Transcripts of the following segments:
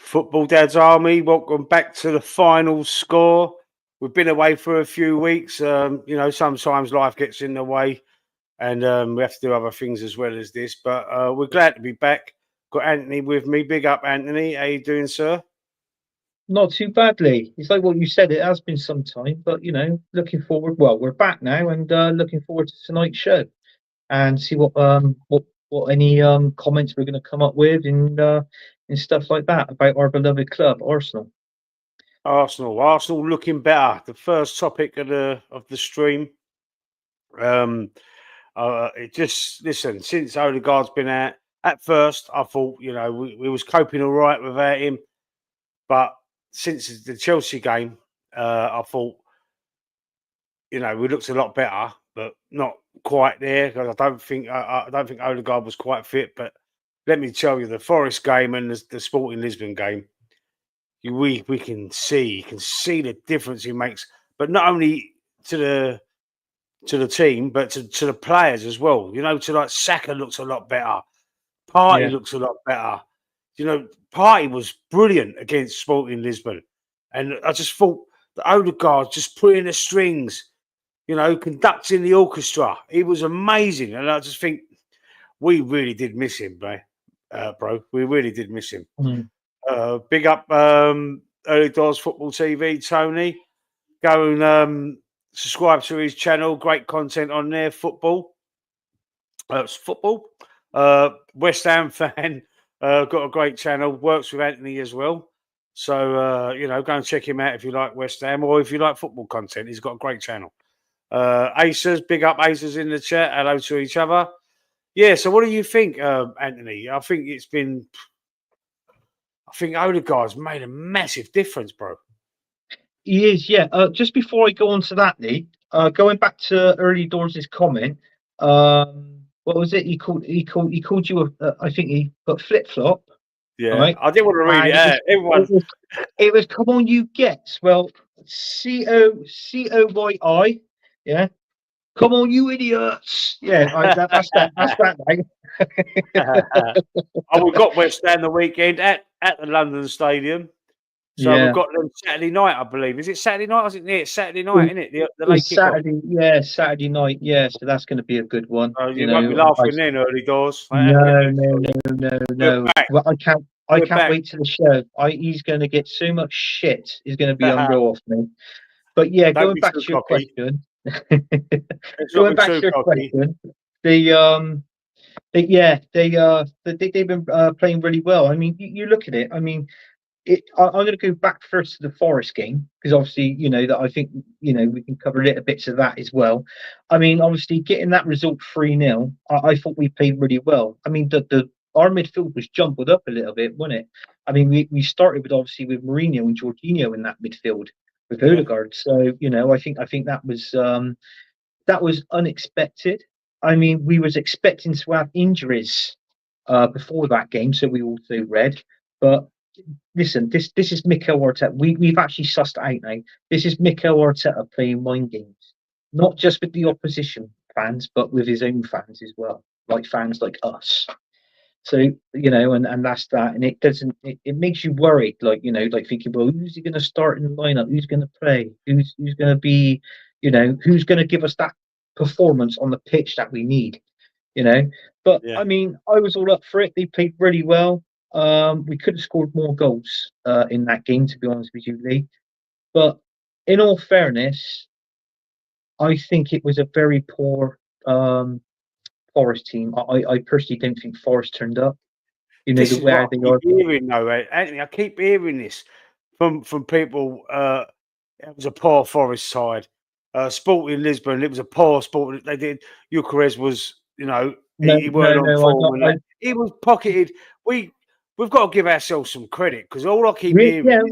Football Dad's Army, welcome back to the final score. We've been away for a few weeks. Sometimes life gets in the way and we have to do other things as well as this. But we're glad to be back. Got Anthony with me. Big up, Anthony. How you doing, sir? Not too badly. It's like what you said. It has been some time, but looking forward. Well, we're back now, and looking forward to tonight's show, and see what any comments we're going to come up with and stuff like that about our beloved club, Arsenal. Arsenal looking better. The first topic of the stream. Since Odegaard's been out, at first I thought we was coping all right without him, but since the Chelsea game, I thought we looked a lot better, but not quite there because I don't think Odegaard was quite fit. But let me tell you, the Forest game and the Sporting Lisbon game, we can see the difference he makes, but not only to the team, but to the players as well. Like Saka looks a lot better. Partey looks a lot better. Partey was brilliant against Sporting Lisbon. And I just thought that Odegaard just putting the strings, conducting the orchestra. He was amazing. And I just think we really did miss him, bro. We really did miss him. Big up Early Doors Football TV, Tony. Go and subscribe to his channel. Great content on there. Football. West Ham fan. Got a great channel. Works with Anthony as well. So, go and check him out if you like West Ham or if you like football content. He's got a great channel. Acers, big up Acers in the chat. Hello to each other. Yeah, so what do you think, Anthony? I think Odegaard's made a massive difference, bro. He is, yeah. Just before I go on to that, Lee, going back to Early Doors' comment, what was it? He called you I think he put flip-flop. Yeah, right? I didn't want to read it out. It was come on, you get. Well, COYI, yeah. Come on, you idiots. Yeah, that's that. That's that, right? We got West Ham the weekend at the London Stadium. So we've got them Saturday night, I believe. Is it Saturday night? It's Saturday night, isn't it? The late Saturday, Saturday night, yeah. So that's going to be a good one. You won't be laughing then, Early Doors. No. Well, I can't wait to the show. He's going to get so much shit. He's going to be unreal off me. But yeah, going back to your question. Going back to your question, they've been playing really well. I mean, you look at it. I mean, I'm going to go back first to the Forest game because obviously, that I think we can cover a little bits of that as well. I mean, obviously, getting that result 3-0, I thought we played really well. I mean, our midfield was jumbled up a little bit, wasn't it? I mean, we started with Mourinho and Jorginho in that midfield with Odegaard. So I think that was unexpected. I mean, we was expecting to have injuries before that game, so we also read. But listen, this is Mikel Arteta. We've actually sussed it out now. This is Mikel Arteta playing mind games, not just with the opposition fans, but with his own fans as well, like fans like us. So and that's that, and it makes you worried, like thinking, well, who's he going to start in the lineup? Who's going to play? Who's going to be, who's going to give us that performance on the pitch that we need? But I mean, I was all up for it. They played really well. We could have scored more goals in that game, to be honest with you, Lee. But in all fairness, I think it was a very poor Forest team. I personally don't think Forest turned up. This is where they are. Anthony, I keep hearing this from people. It was a poor Forest side. Sporting Lisbon, it was a poor sport. They did. Gyökeres was, he weren't on form. He was pocketed. We've got to give ourselves some credit because all I keep hearing. Yeah,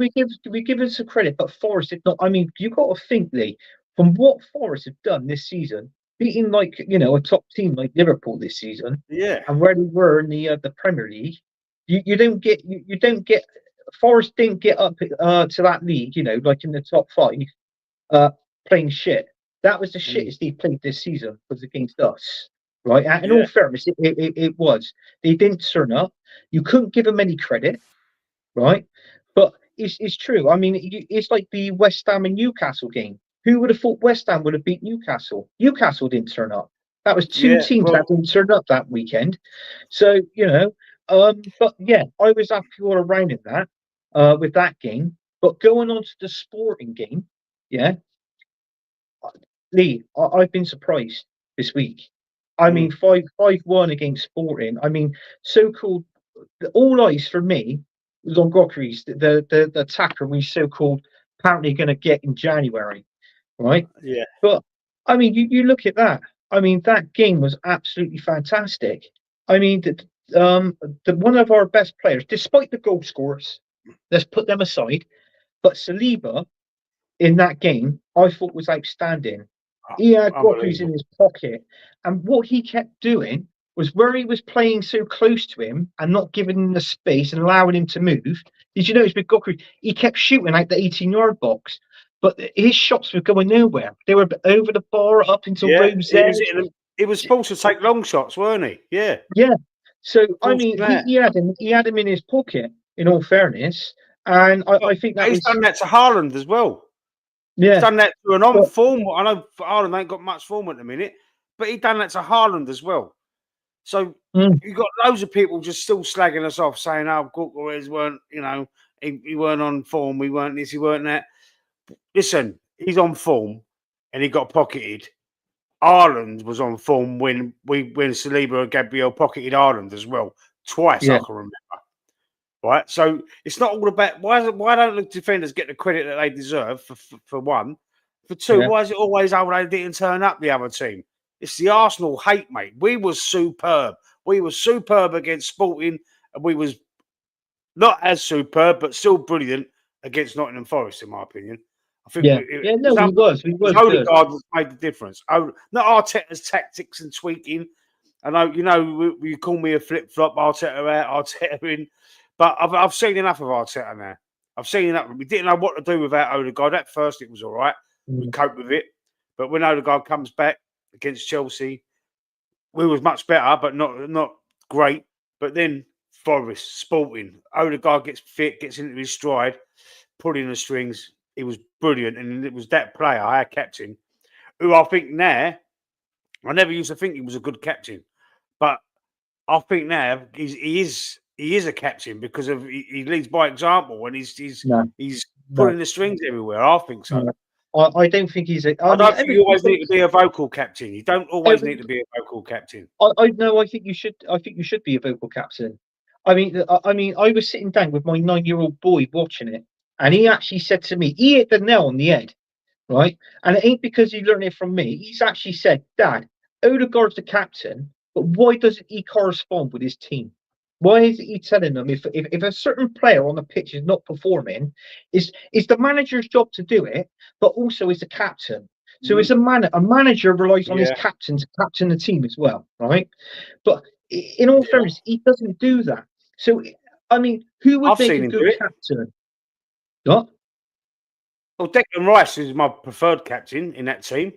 we give us some credit, but Forest did not. I mean, you've got to think, Lee, from what Forest have done this season, beating a top team like Liverpool this season, and where they were in the Premier League, you don't get Forest didn't get up to that league, like in the top 5, playing shit. That was the shittest they played this season, was against us, right? And in all fairness, it was. They didn't turn up. You couldn't give them any credit, right? But it's true. I mean, it's like the West Ham and Newcastle game. Who would have thought West Ham would have beat Newcastle? Newcastle didn't turn up. That was two Yeah, teams that well, didn't turn up that weekend. So but yeah, I was happy all around in that with that game. But going on to the sporting game, yeah, Lee, I've been surprised this week. I mean, mm, 5-1 against Sporting. I mean, so-called all eyes for me was on Gokeries, the attacker we so-called apparently going to get in January, right? yeah, But I mean, you look at that. I mean, that game was absolutely fantastic. I mean, the one of our best players, despite the goal scores, let's put them aside. But Saliba in that game, I thought was outstanding. He had Godfrey's in unbelievable. his pocket, and what he kept doing was where he was playing so close to him and not giving him the space and allowing him to move. Did you notice with Godfrey, he kept shooting out the 18-yard box, but his shots were going nowhere. They were over the bar, up into Yeah, Rose Edge. he was supposed to take long shots, weren't he? Yeah, Yeah. So I forced mean, him out. he had him in his pocket. In all fairness, and I think that He's was done that to Haaland as well. He's yeah. done that to an on But form. I know Haaland ain't got much form at the minute, but he done that to Haaland as well. So mm, you got loads of people just still slagging us off, saying, "Oh, Guedes weren't, he weren't on form. We weren't this. He weren't that." Listen, he's on form, and he got pocketed. Ireland was on form when Saliba and Gabriel pocketed Ireland as well twice. I yeah. can remember. Right, so it's not all about why don't the defenders get the credit that they deserve for one, for two, Yeah. why is it always they didn't turn up the other team? It's the Arsenal hate, mate. We was superb. We were superb against Sporting, and we was not as superb, but still brilliant against Nottingham Forest, in my opinion. I think Yeah. Yeah. No, we was. We was good. Odegaard that's made the difference. Oh, not Arteta's tactics and tweaking. I know, you call me a flip flop, Arteta out, Arteta in, but I've seen enough of Arteta now. I've seen enough. We didn't know what to do without Odegaard. At first, it was all right. We Mm. coped with it, but when Odegaard comes back against Chelsea, we was much better, but not great. But then Forest, Sporting, Odegaard gets fit, gets into his stride, pulling the strings. He was brilliant, and it was that player, our captain, who I think now. I never used to think he was a good captain, but I think now he is a captain because of he leads by example and he's No, pulling no, the strings everywhere. I think so. no. I don't think he's a. I I mean, don't think you always need to be a vocal captain. You don't always every, need to be a vocal captain. I no. I think you should. I think you should be a vocal captain. I mean, I was sitting down with my 9-year-old boy watching it, and he actually said to me, he hit the nail on the head, right? And it ain't because he learned it from me. He's actually said, Dad, Odegaard's the captain, but why doesn't he correspond with his team? Why is he telling them if a certain player on the pitch is not performing, is the manager's job to do it, but also is the captain. So Mhm. as a manager relies on his Yeah, captain to captain the team as well, right? But in all yeah. fairness, he doesn't do that. So I mean, who would I've make seen a him do good it. captain? What? Well, Declan Rice is my preferred captain in that team,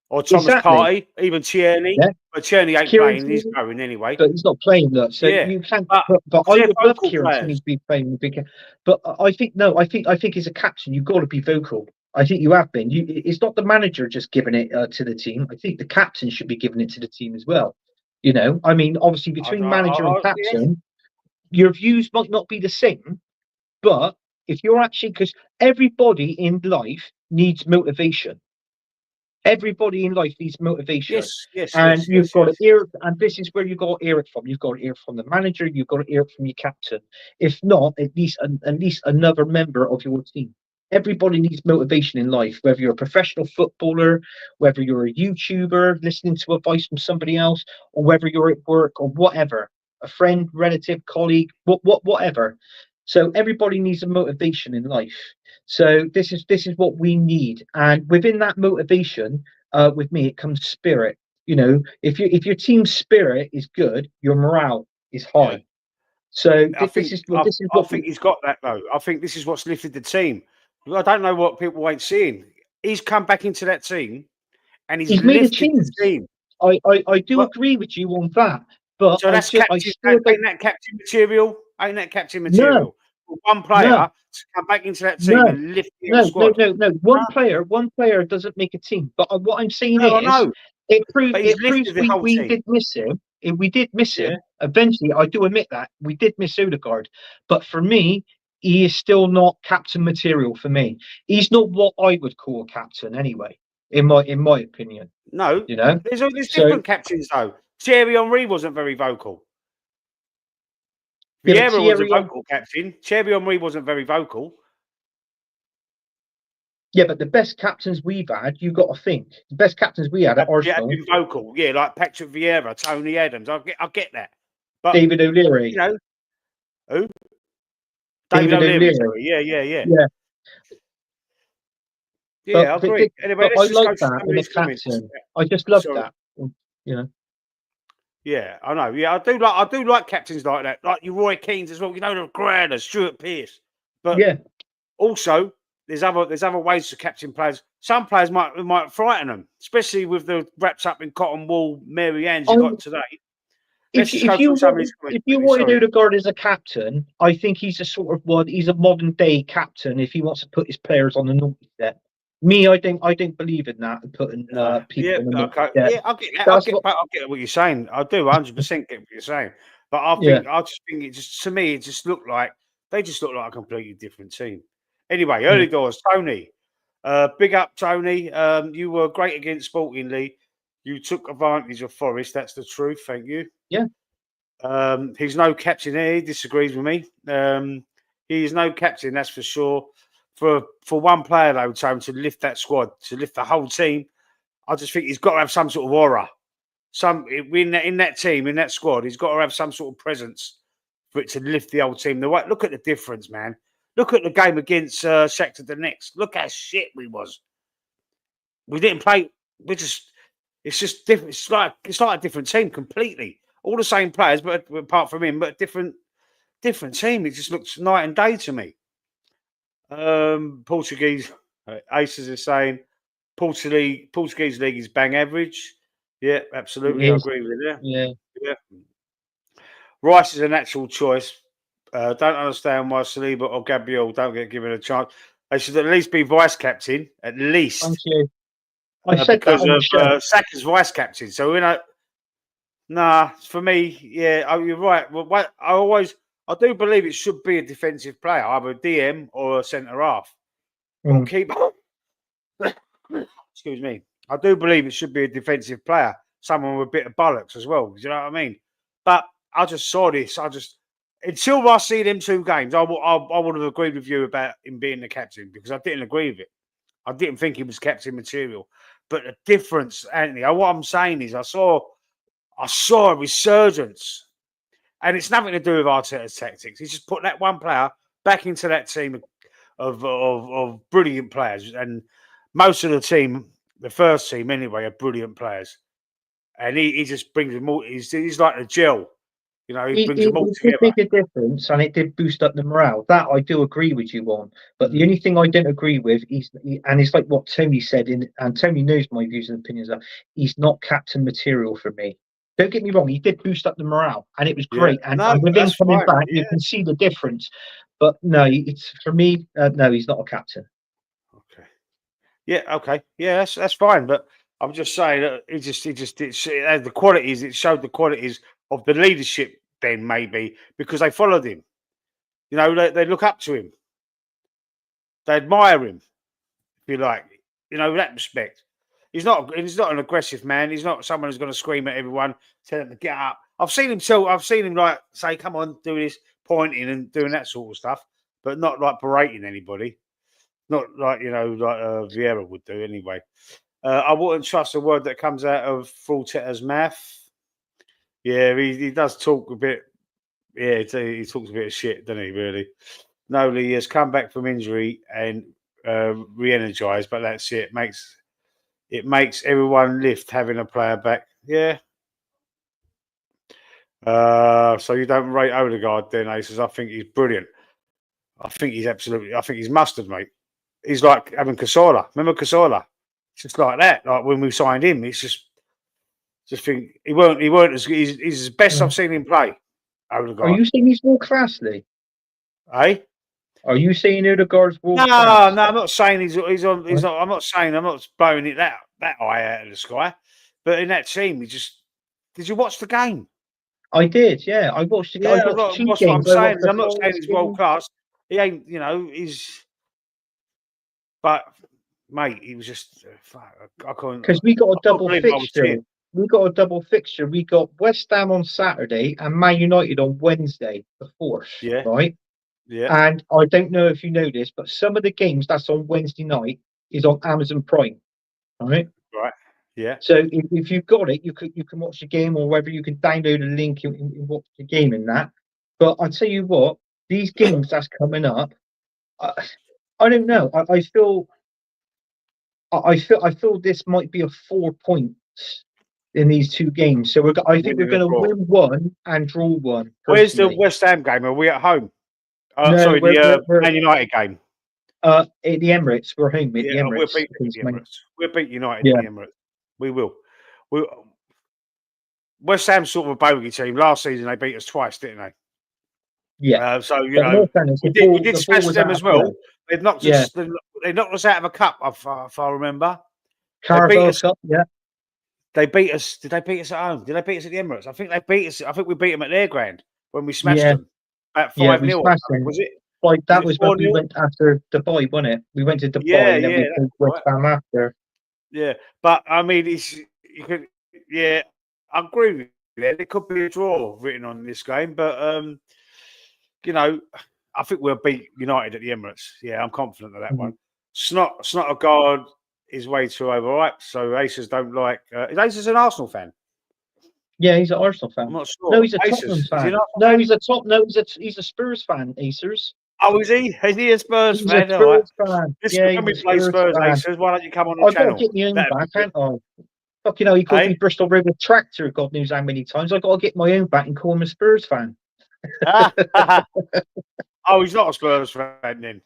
or Thomas Exactly. Partey, even Tierney. Yeah. But Tierney ain't Kieran playing; he's Tierney, going anyway. but he's not playing that, so Yeah, you can't. but But because I they're would love vocal Kieran Tierney players. to be playing big. But I think no, I think as a captain, you've got to be vocal. I think you have been. It's not the manager just giving it to the team. I think the captain should be giving it to the team as well. I mean, obviously between manager and Yeah. captain, your views might not be the same, but if you're actually because everybody in life needs motivation. Everybody in life needs motivation. Yes, yes, And yes, you've yes, got to yes. hear, and this is where you got to hear it from. You've got to hear it from the manager. You've got to hear it from your captain. If not, at least another member of your team. Everybody needs motivation in life, whether you're a professional footballer, whether you're a YouTuber listening to advice from somebody else, or whether you're at work or whatever, a friend, relative, colleague, whatever. So everybody needs a motivation in life. So this is what we need, and within that motivation, with me, it comes spirit. If your team spirit is good, your morale is Yeah. high. So I this think is I, this is I what think he's got that though. I think this is what's lifted the team. I don't know what people ain't seeing. He's come back into that team and he's he's made a lifted the change. team. I do Well, agree with you on that, but so that's I captain. still don't. Ain't that captain material? Ain't that captain No, material? for one player No. to come back into that team No. and lift the whole squad. No. One player doesn't make a team. But what I'm saying No, I is, know. it But he's proves lifted the whole we team. did miss him. If we did miss Yeah. him, eventually, I do admit that we did miss Odegaard. But for me, he is still not captain material for me. He's not what I would call a captain anyway, in my opinion. No, You know, there's so different captains though. Thierry Henry wasn't very vocal. yeah, but Vieira was a Thierry, vocal captain. Thierry Henry wasn't very vocal. yeah, but the best captains we've had, you got to think, the best captains we had at Had Arsenal, been vocal, yeah, like Patrick Vieira, Tony Adams. I get that, but David O'Leary, you know who? David O'Leary, sorry. Yeah. yeah. Yeah, I agree. Anyway, But let's I just go like to some that of in a these comments. captain. I just love Sorry. that. You know. Yeah, I know. Yeah, I do like captains like that, like your Roy Keanes as well. You know, the Granda, Stuart Pearce. But Yeah, also, there's other ways to captain players. Some players might frighten them, especially with the wraps up in cotton wool Mary Anns you got today. Let's just go through some of these comments. if you wanted Odegaard as a captain, I think he's a sort of one. He's a modern day captain if he wants to put his players on the naughty step. Me, I don't believe in that and putting people on the naughty step. Yeah, I get that. I get what you're saying. I do 100% get what you're saying. But I just think it just, to me, it just looked like they just look like a completely different team. Anyway, early doors, Tony. Big up, Tony. You were great against Sporting, Lee. You took advantage of Forest. That's the truth. Thank you. Yeah. He's no captain here. He disagrees with me. He is no captain, that's for sure. For one player, though, Tony, to lift that squad, to lift the whole team, I just think he's got to have some sort of aura. In that team, in that squad, he's got to have some sort of presence for it to lift the whole team. Look at the difference, man. Look at the game against Shakhtar Donetsk. Look how shit we was. We didn't play. It's just different. It's like a different team completely. All the same players, but apart from him, but different team. It just looks night and day to me. Portuguese Aces is saying Portuguese league is bang average. Yeah, absolutely. I agree with that. Yeah. Rice is a natural choice. Don't understand why Saliba or Gabriel don't get given a chance. They should at least be vice captain, at least. Thank you. I said because that on the show. of Saka's vice captain. So for me, yeah, you're right. Well, I do believe it should be a defensive player, either a DM or a centre half. Or keeper. Excuse me. I do believe it should be a defensive player, someone with a bit of bollocks as well. Do you know what I mean? But I just saw this. Until I see them 2 games, I would have agreed with you about him being the captain because I didn't agree with it. I didn't think he was captain material. But the difference, Anthony, what I'm saying is I saw a resurgence. And it's nothing to do with Arteta's tactics. He's just put that one player back into that team of brilliant players. And most of the team, the first team anyway, are brilliant players. And he just brings them all. He's like a gel. You know, he brings them all together. It did make a difference, and it did boost up the morale. That I do agree with you on. But the only thing I don't agree with and it's like what Tony said, and Tony knows my views and opinions, he's not captain material for me. Don't get me wrong, he did boost up the morale, and it was great. Yeah. And with him coming back, you can see the difference. But no, it's for me. No, he's not a captain. Okay. Yeah. Okay. Yeah, that's fine. But I'm just saying that it had the qualities. It showed the qualities of the leadership. Then maybe because they followed him. You know, they look up to him. They admire him, if you like. You know, in that respect. He's not an aggressive man. He's not someone who's going to scream at everyone, tell them to get up. I've seen him like say, come on, do this, pointing and doing that sort of stuff, but not like berating anybody. Not like, like Vieira would do anyway. I wouldn't trust a word that comes out of Arteta's mouth. Yeah, he does talk a bit. Yeah, he talks a bit of shit, doesn't he, really? No, he has come back from injury and re-energized, but that's it. It makes everyone lift having a player back. Yeah. So you don't rate Odegaard then, Aces? I think he's brilliant. I think he's mustard, mate. He's like having Cazorla. Remember Cazorla? It's just like that. Like when we signed him, it's just think he weren't as he's the best I've seen him play. Odegaard. Are you saying he's more classy? Eh? Are you saying Odegaard's world No, class? I'm not saying he's on. He's not. I'm not saying I'm not blowing it that high out of the sky. But in that team, he just. Did you watch the game? I did, yeah. I Yeah, watched two that's what I'm games. I saying. watched the I'm not saying Forest he's world game. class. He ain't. He's. But mate, he was just. I couldn't. Because we got a I can't double believe what I was fixture. seeing. We got a double fixture. We got West Ham on Saturday and Man United on Wednesday, the 4th, Yeah, right? yeah, And I don't know if you know this, but some of the games that's on Wednesday night is on Amazon Prime, right? right. Yeah. So if you've got it, you can watch the game, or whether you can download a link and watch the game in that. But I tell you what, these games that's coming up, I, I don't know. I feel this might be a 4 points in these two games. So I think we're Winning a going to draw. win one and draw one. Where's the Personally, West Ham game? Are we at home? no, Sorry, the Man United game. at the Emirates. We're home at Yeah, the we'll Emirates. beat them at the Emirates. We'll beat United Yeah, at the Emirates. We will. We West Ham sort of a bogey team. Last season they beat us twice, didn't they? yeah. So But in all fairness, we did the ball smash was them out as of play. well. They've knocked Yeah, us. They knocked us out of a cup. If I remember, they beat Carabao us. Cup. Yeah, They beat us. Did they beat us at home? Did they beat us at the Emirates? I think they beat us. I think we beat them at their ground when we smashed yeah, them at yeah. 5-0 We or smashed something. them. Was it? Like Was that it was when we 4-0? went after Dubai, wasn't it? We went to Yeah, Dubai and then yeah, we that's played West right. Ham after. Yeah, but I mean, you could. Yeah, I agree with you. There could be a draw written on this game, but you know, I think we'll beat United at the Emirates. Yeah, I'm confident of that one. Mhm. Snot a guard is way too overripe, so Aces don't like. Is Aces an Arsenal fan? Yeah, he's an Arsenal I'm fan. not No, sure. he's a Tottenham Aces, is he fan. an Arsenal No, fan? he's a top. No, he's a Spurs fan. Acers. Oh, is he? Is he a Spurs He's a fan? All right. Spurs fan. Listen, Yeah, when he's we a play Spurs Spurs, fan. Aces, why don't you come on the I've got to channel? get my own That'd be back, good. haven't I? Fucking hell, he called me Hey? Bristol River Tractor, God knows how many times. I've got to get my own back and call him a Spurs fan. Oh, he's not a Spurs fan then.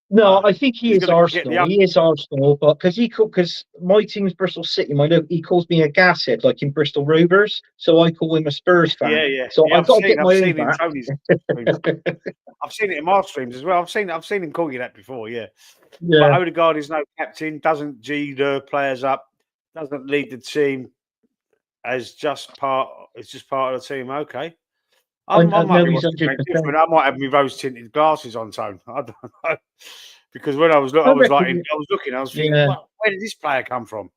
No, I think he He's is going to get the Arsenal. He is Arsenal, but because my team's Bristol City, he calls me a gashead like in Bristol Rovers, so I call him a Spurs fan. yeah. So I've got to get I've my own seen in back. Tony's streams. I've seen it in my streams as well. I've seen him call you that before, yeah. But Yeah, Odegaard is no captain, doesn't G the players up, doesn't lead the team as just part. It's just part of the team. Okay, I I might know be he's watching something 100%. different. I might have my rose tinted glasses on, Tone. I don't know because when I was I looking, reckon, I was thinking, yeah, well, where did this player come from?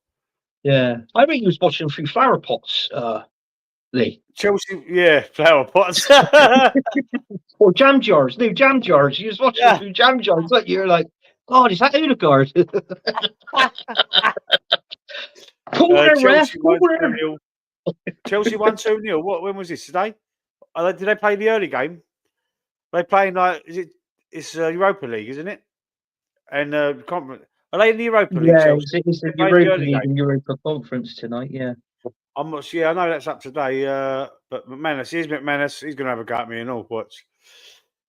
yeah. I think he was watching through flower pots, Lee. Chelsea, yeah, flower pots. Or jam jars. No, jam jars. He was watching Yeah. through jam jars. Like you're like, God, is that Odegaard? Corner, ref, Chelsea won corner. 2-0. Chelsea won 2-0. When was this today? Did they play the early game? They playing like it's Europa League, isn't it? And conference. Are they in the Europa League, Yeah, Chelsea? it's They the played the Europa early League game. and Europa Conference tonight. Yeah. I'm not sure. I know that's up today. But McManus, he's going to have a go at me and all. Watch.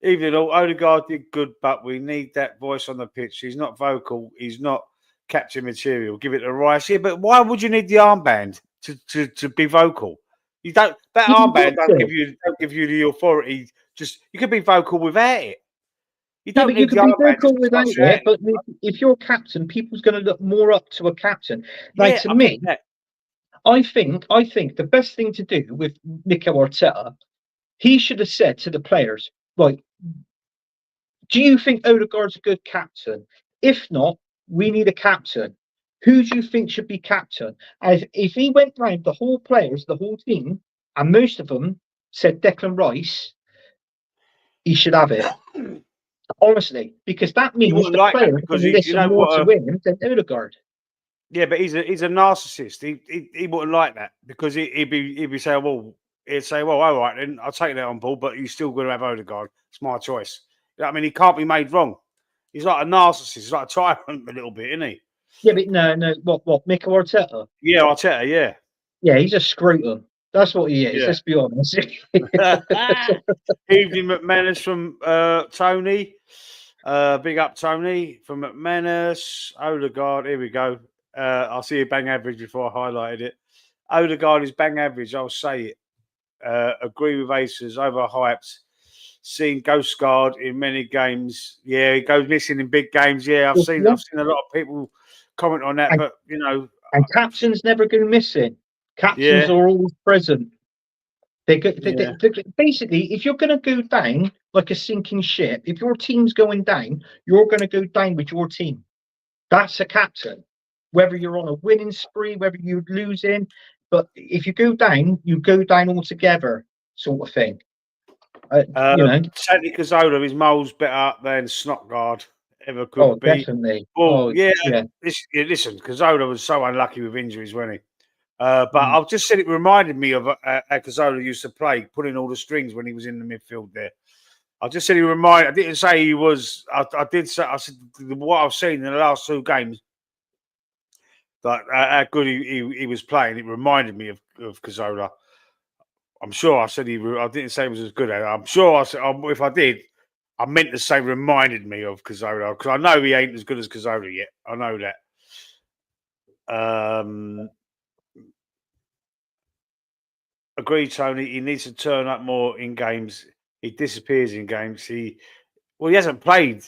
Even though Odegaard did good, but we need that voice on the pitch. He's not vocal. He's not captain material. Give it to Rice. Yeah, but why would you need the armband to be vocal? You don't. That You armband got to. don't give you the authority. Just you could be vocal without it. You Yeah, don't but you need the can be armband just vocal to start without it. shouting. But if you're captain, people's going to look more up to a captain. Now, Yeah, to I me, get that. I think the best thing to do with Mikel Arteta, he should have said to the players, right, do you think Odegaard's a good captain? If not, we need a captain. Who do you think should be captain? As if he went round the whole players, the whole team, and most of them said Declan Rice, he should have it. Honestly, because that He means wouldn't the like that players are because going to you listen know more to what? him than Odegaard. Yeah, but he's a narcissist. He wouldn't like that because he'd be saying, well, he'd say, well, all right, then I'll take that on board, but you're still going to have Odegaard. It's my choice. You know what I mean, he can't be made wrong. He's like a narcissist. He's like a tyrant a little bit, isn't he? Yeah, but no, what, Mikel Arteta? Yeah, Arteta, yeah. Yeah, he's a scrotum. That's what he is. Yeah. Let's be honest. Evening McManus from Tony. Big up Tony from McManus. Odegaard, here we go. I'll see you bang average before I highlighted it. Odegaard is bang average, I'll say it. Agree with Aces, overhyped. seen Ghost Guard in many games. Yeah, he goes missing in big games. Yeah, I've seen a lot of people comment on that, And, but and captains never go missing. Captains Yeah. are always present. Yeah. Basically, if you're going to go down like a sinking ship, if your team's going down, you're going to go down with your team. That's a captain. Whether you're on a winning spree, whether you're losing, but if you go down all together, sort of thing. Santi Cazorla is miles better than Snotgard ever could be. Definitely. Well, listen, Cazorla was so unlucky with injuries, wasn't he? But I've just said it reminded me of how Cazorla used to play, pulling all the strings when he was in the midfield there. I just said he reminded. I didn't say he was. I did say. I said what I've seen in the last 2 games, like how good he was playing. It reminded me of Cazorla. I'm sure I said I didn't say he was as good at it. I'm sure I said if I did, I meant to say reminded me of Cazorla because I know he ain't as good as Cazorla yet. I know that. Agreed, Tony. He needs to turn up more in games. He disappears in games. He hasn't played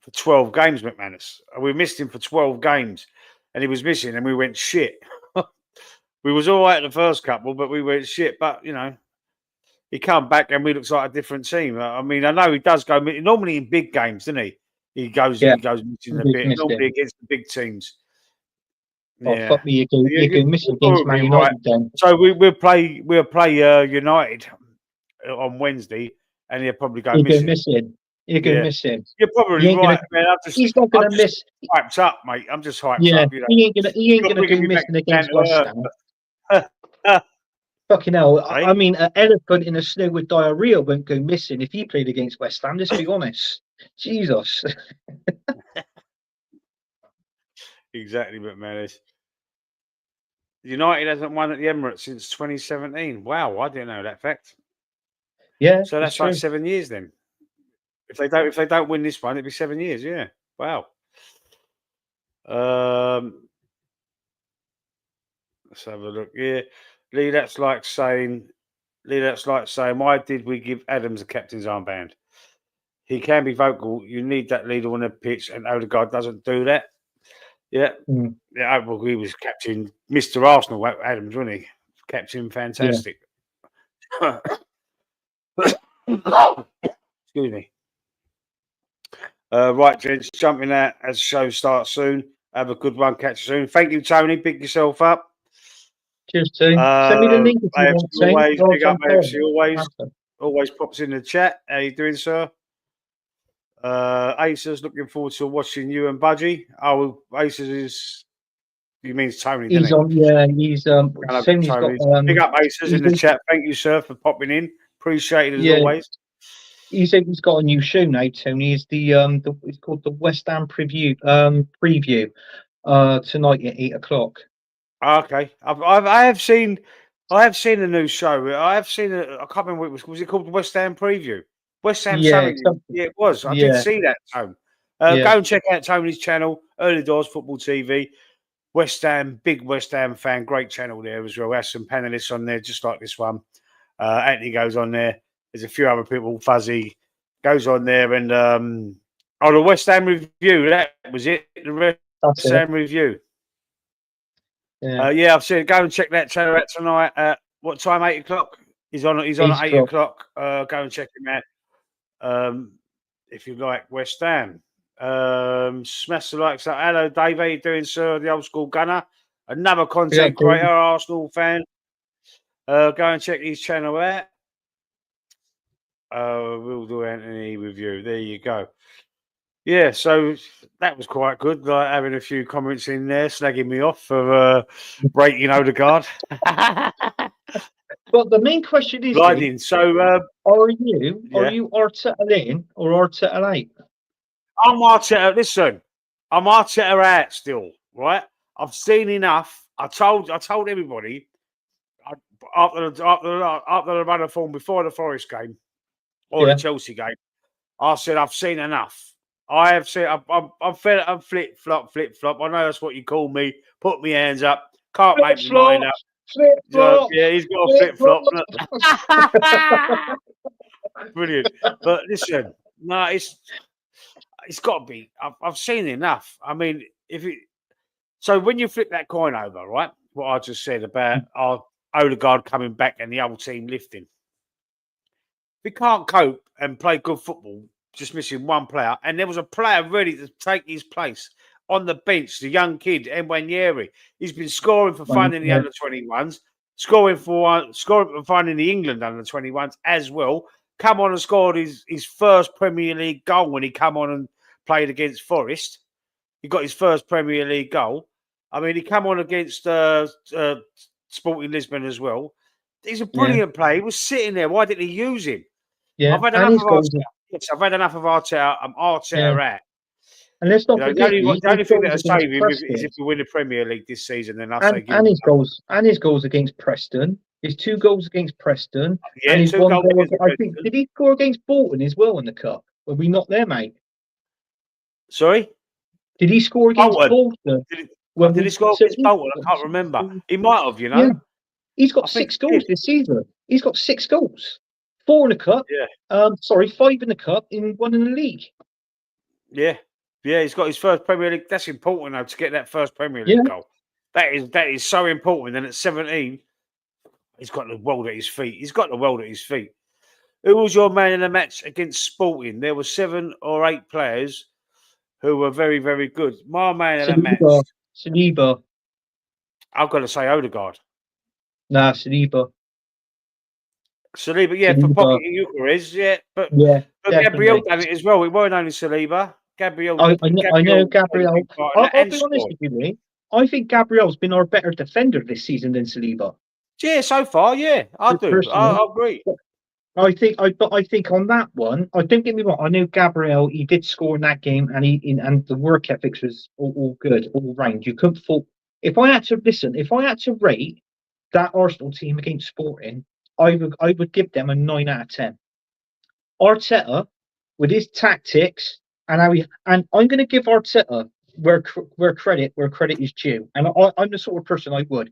for 12 games, McManus. We missed him for 12 games, and he was missing, and we went shit. We was all right at the first couple, but we went shit. But he come back, and we looks like a different team. I mean, I know he does go normally in big games, doesn't he? He goes missing a bit. Normally against the big teams. Yeah. Fuck me, you go missing against Man United then. So we'll play United on Wednesday, and he'll probably go missing. You go missing. You're probably right, man. He's not going to miss. Hyped up, mate. I'm just hyped up. He ain't gonna go missing against West Ham. Fucking hell! Right? I mean, an elephant in the snow with diarrhea won't go missing if he played against West Ham. Let's be honest. Jesus. Exactly, McManus. United hasn't won at the Emirates since 2017. Wow, I didn't know that fact. Yeah. So that's like 7 years then. If they don't win this one, it'd be 7 years. Yeah. Wow. Let's have a look. Yeah, Lee. That's like saying, why did we give Adams a captain's armband? He can be vocal. You need that leader on the pitch, and Odegaard doesn't do that. Yeah. Yeah, well, he was captain, Mr. Arsenal, Adams, wasn't he? Captain, fantastic. Yeah. Excuse me. Right, gents, jumping out as the show starts soon. Have a good one. Catch you soon. Thank you, Tony. Pick yourself up. Cheers, Tony. Send me the link if you want. Big up, AFC. Always pops in the chat. How you doing, sir? Aces, looking forward to watching you and Budgie. Oh, Aces is. You mean Tony? He's on. Yeah, he's Tony's got. Big up, Aces, in the chat. Thank you, sir, for popping in. Appreciate it as always. He said he's got a new show now, Tony. It's it's called the West Ham preview tonight at 8 o'clock. Okay, I have seen a new show. I have seen I can't remember what it was it called West Ham preview? West Ham something. Yeah, it was. I did see that, Tone. Go and check out Tony's channel, Early Doors Football TV. West Ham, big West Ham fan, great channel there as well. Has some panelists on there, just like this one. Anthony goes on there. There's a few other people. Fuzzy goes on there, and the West Ham review. That was it. The West Ham review. Yeah, I've seen it. Go and check that channel out tonight. At what time? 8 o'clock. He's on at 8 o'clock. Go and check him out. If you like West Ham. Smash the likes up. Hello, Dave. How you doing, sir? The old school gunner. Another content creator, Arsenal fan. Go and check his channel out. We'll do Anthony review. There you go. Yeah, so that was quite good. Like having a few comments in there, snagging me off for breaking Odegaard. But the main question is, Lightning. So, are you Arteta in or Arteta out? I'm Arteta. Listen, I'm Arteta out still. Right? I've seen enough. I told everybody after the run of form before the Forest game or the Chelsea game. I said I've seen enough. I have seen. I'm flip flop. I know that's what you call me. Put me hands up. Can't make me mind up. Flip flop. Yeah, he's got a flip flop. Brilliant. But listen, no, it's got to be. I've seen enough. I mean, so when you flip that coin over, right? What I just said about our Odegaard coming back and the whole team lifting. We can't cope and play good football, just missing one player, and there was a player ready to take his place on the bench, the young kid, Mwaneri. He's been scoring for fun in the under-21s, scoring for fun in the England under-21s as well. Come on and scored his first Premier League goal when he come on and played against Forest. He got his first Premier League goal. I mean, he come on against Sporting Lisbon as well. He's a brilliant player. He was sitting there. Why didn't he use him? Yeah, I've had enough of Arteta. Yes, I've had enough of Arteta. I'm Arteta out. And let's not forget, the only thing that'll save him is if we win the Premier League this season. Then I'll say and his goals against Preston. His 2 goals against Preston. Yeah, and his 2 one goals. Goal, I think, did he score against Bolton as well in the cup? Were we not there, mate? Sorry? Did he score against Bolton? Did he score against Bolton? I can't remember. He might have, Yeah. He's got 6 goals this season. He's got 6 goals. 4 in the cup. Yeah. 5 in the cup, 1 in the league. Yeah. Yeah, he's got his first Premier League. That's important, though, to get that first Premier League goal. That is so important. And at 17, he's got the world at his feet. Who was your man in the match against Sporting? There were 7 or 8 players who were very, very good. My man in the match. Saliba. I've got to say Odegaard. Nah, Saliba, yeah, for pocket Eucharist, yeah. But Gabriel done it as well. It weren't only Saliba. Gabriel. I know Gabriel. I'll be honest with you, mate. I think Gabriel's been our better defender this season than Saliba. Yeah, so far, yeah, I do. I agree. I think on that one, I don't get me wrong. I know Gabriel. He did score in that game, and the work ethics was all good, all round. You couldn't fault. If I had to rate that Arsenal team against Sporting, I would give them a 9 out of 10. Arteta, with his tactics and I'm going to give Arteta where credit is due, and I'm the sort of person I would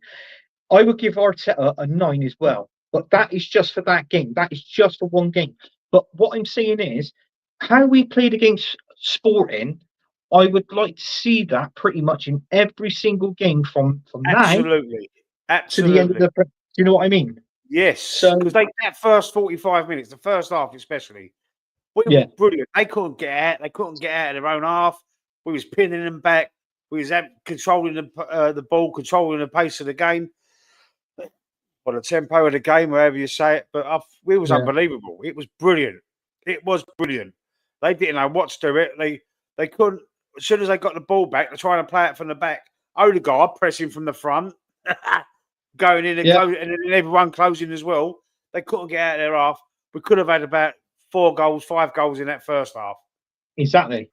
give Arteta a 9 as well. But that is just for that game. That is just for one game. But what I'm saying is, how we played against Sporting, I would like to see that pretty much in every single game from Absolutely. now to the end of the. Do you know what I mean? Yes. So because that first 45 minutes, the first half especially, we were brilliant. They couldn't get out. They couldn't get out of their own half. We was pinning them back. We was controlling the ball, controlling the pace of the game. Or the tempo of the game, wherever you say it, but it was unbelievable. It was brilliant. It was brilliant. They didn't know what to do. They couldn't. As soon as they got the ball back, they're trying to play it from the back. Odegaard pressing from the front, going in and closing, and then everyone closing as well. They couldn't get out of their half. We could have had about 5 goals in that first half. Exactly.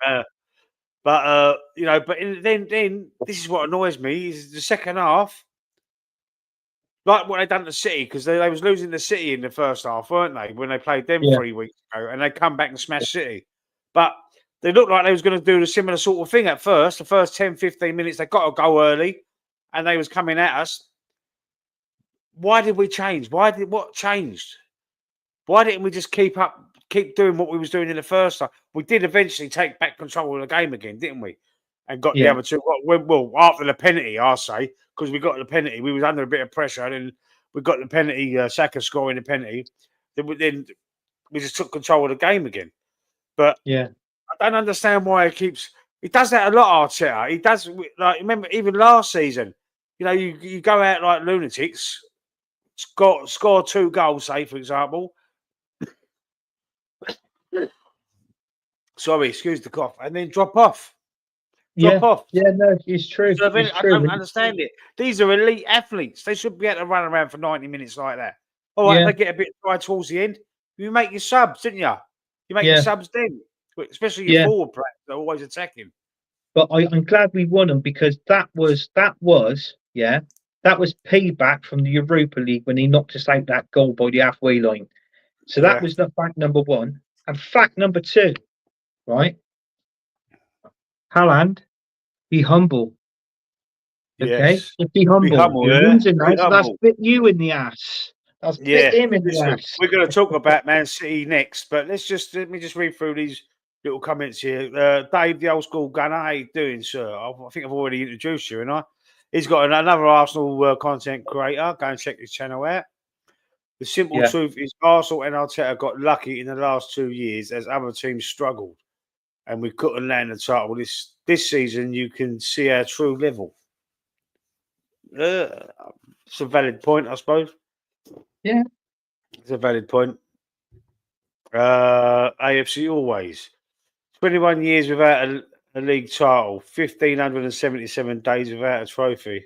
But then this is what annoys me is the second half. Like what they done to City, because they was losing the City in the first half, weren't they? When they played them 3 weeks ago, and they come back and smash City. But they looked like they was going to do a similar sort of thing at first. The first 10, 15 minutes, they got to go early, and they was coming at us. Why did we change? What changed? Why didn't we just keep doing what we was doing in the first half? We did eventually take back control of the game again, didn't we? And got the other 2. Well, after the penalty, I'll say. Because we got the penalty, we was under a bit of pressure, and then we got the penalty, Saka scoring the penalty. Then we just took control of the game again. But I don't understand why he does that a lot, Arteta. He does, like, remember, even last season, you go out like lunatics, score 2 goals, say, for example. Sorry, excuse the cough, and then drop off. Off. Yeah, no, it's true. So I don't understand it. These are elite athletes. They should be able to run around for 90 minutes like that. All right, they get a bit dry towards the end. You make your subs, didn't you? You make your subs then, especially your forward players. They're always attacking. But I'm glad we won them, because that was payback from the Europa League when he knocked us out that goal by the halfway line. So that was the fact number 1. And fact number 2, right? Haaland, be humble. Okay, yes. Just be humble. You're losing now, so that's bit you in the ass. That's Yeah, bit him in the listen, ass. we're going to talk about Man City next, but let me just read through these little comments here. Dave, the old school gunner, how you doing, sir? I think I've already introduced you, and he's got another Arsenal content creator. Go and check his channel out. The simple Yeah. truth is, Arsenal and Arteta got lucky in the last 2 years as other teams struggled, and we couldn't land the title. This season, you can see our true level. It's a valid point, I suppose. Yeah. It's a valid point. AFC always 21 years without a league title, 1,577 days without a trophy.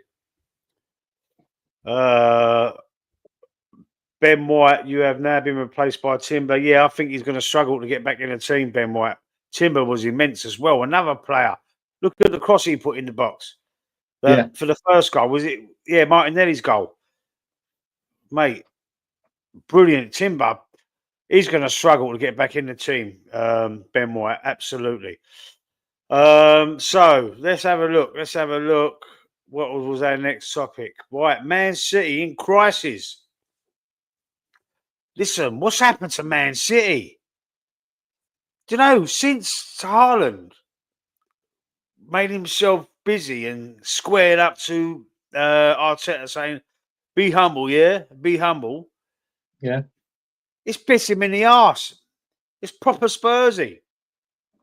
Ben White, you have now been replaced by Timber. Yeah, I think he's going to struggle to get back in the team, Ben White. Timber was immense as well. Another player. Look at the cross he put in the box. Yeah. For the first goal, was it? Yeah, Martinelli's goal. Mate, brilliant. Timber, he's going to struggle to get back in the team, Ben White. Absolutely. So let's have a look. What was our next topic? Right, Man City in crisis. Listen, what's happened to Man City? Do you know, since Haaland made himself busy and squared up to Arteta saying, be humble, yeah? Be humble. Yeah. It's pissed him in the arse. It's proper Spursy.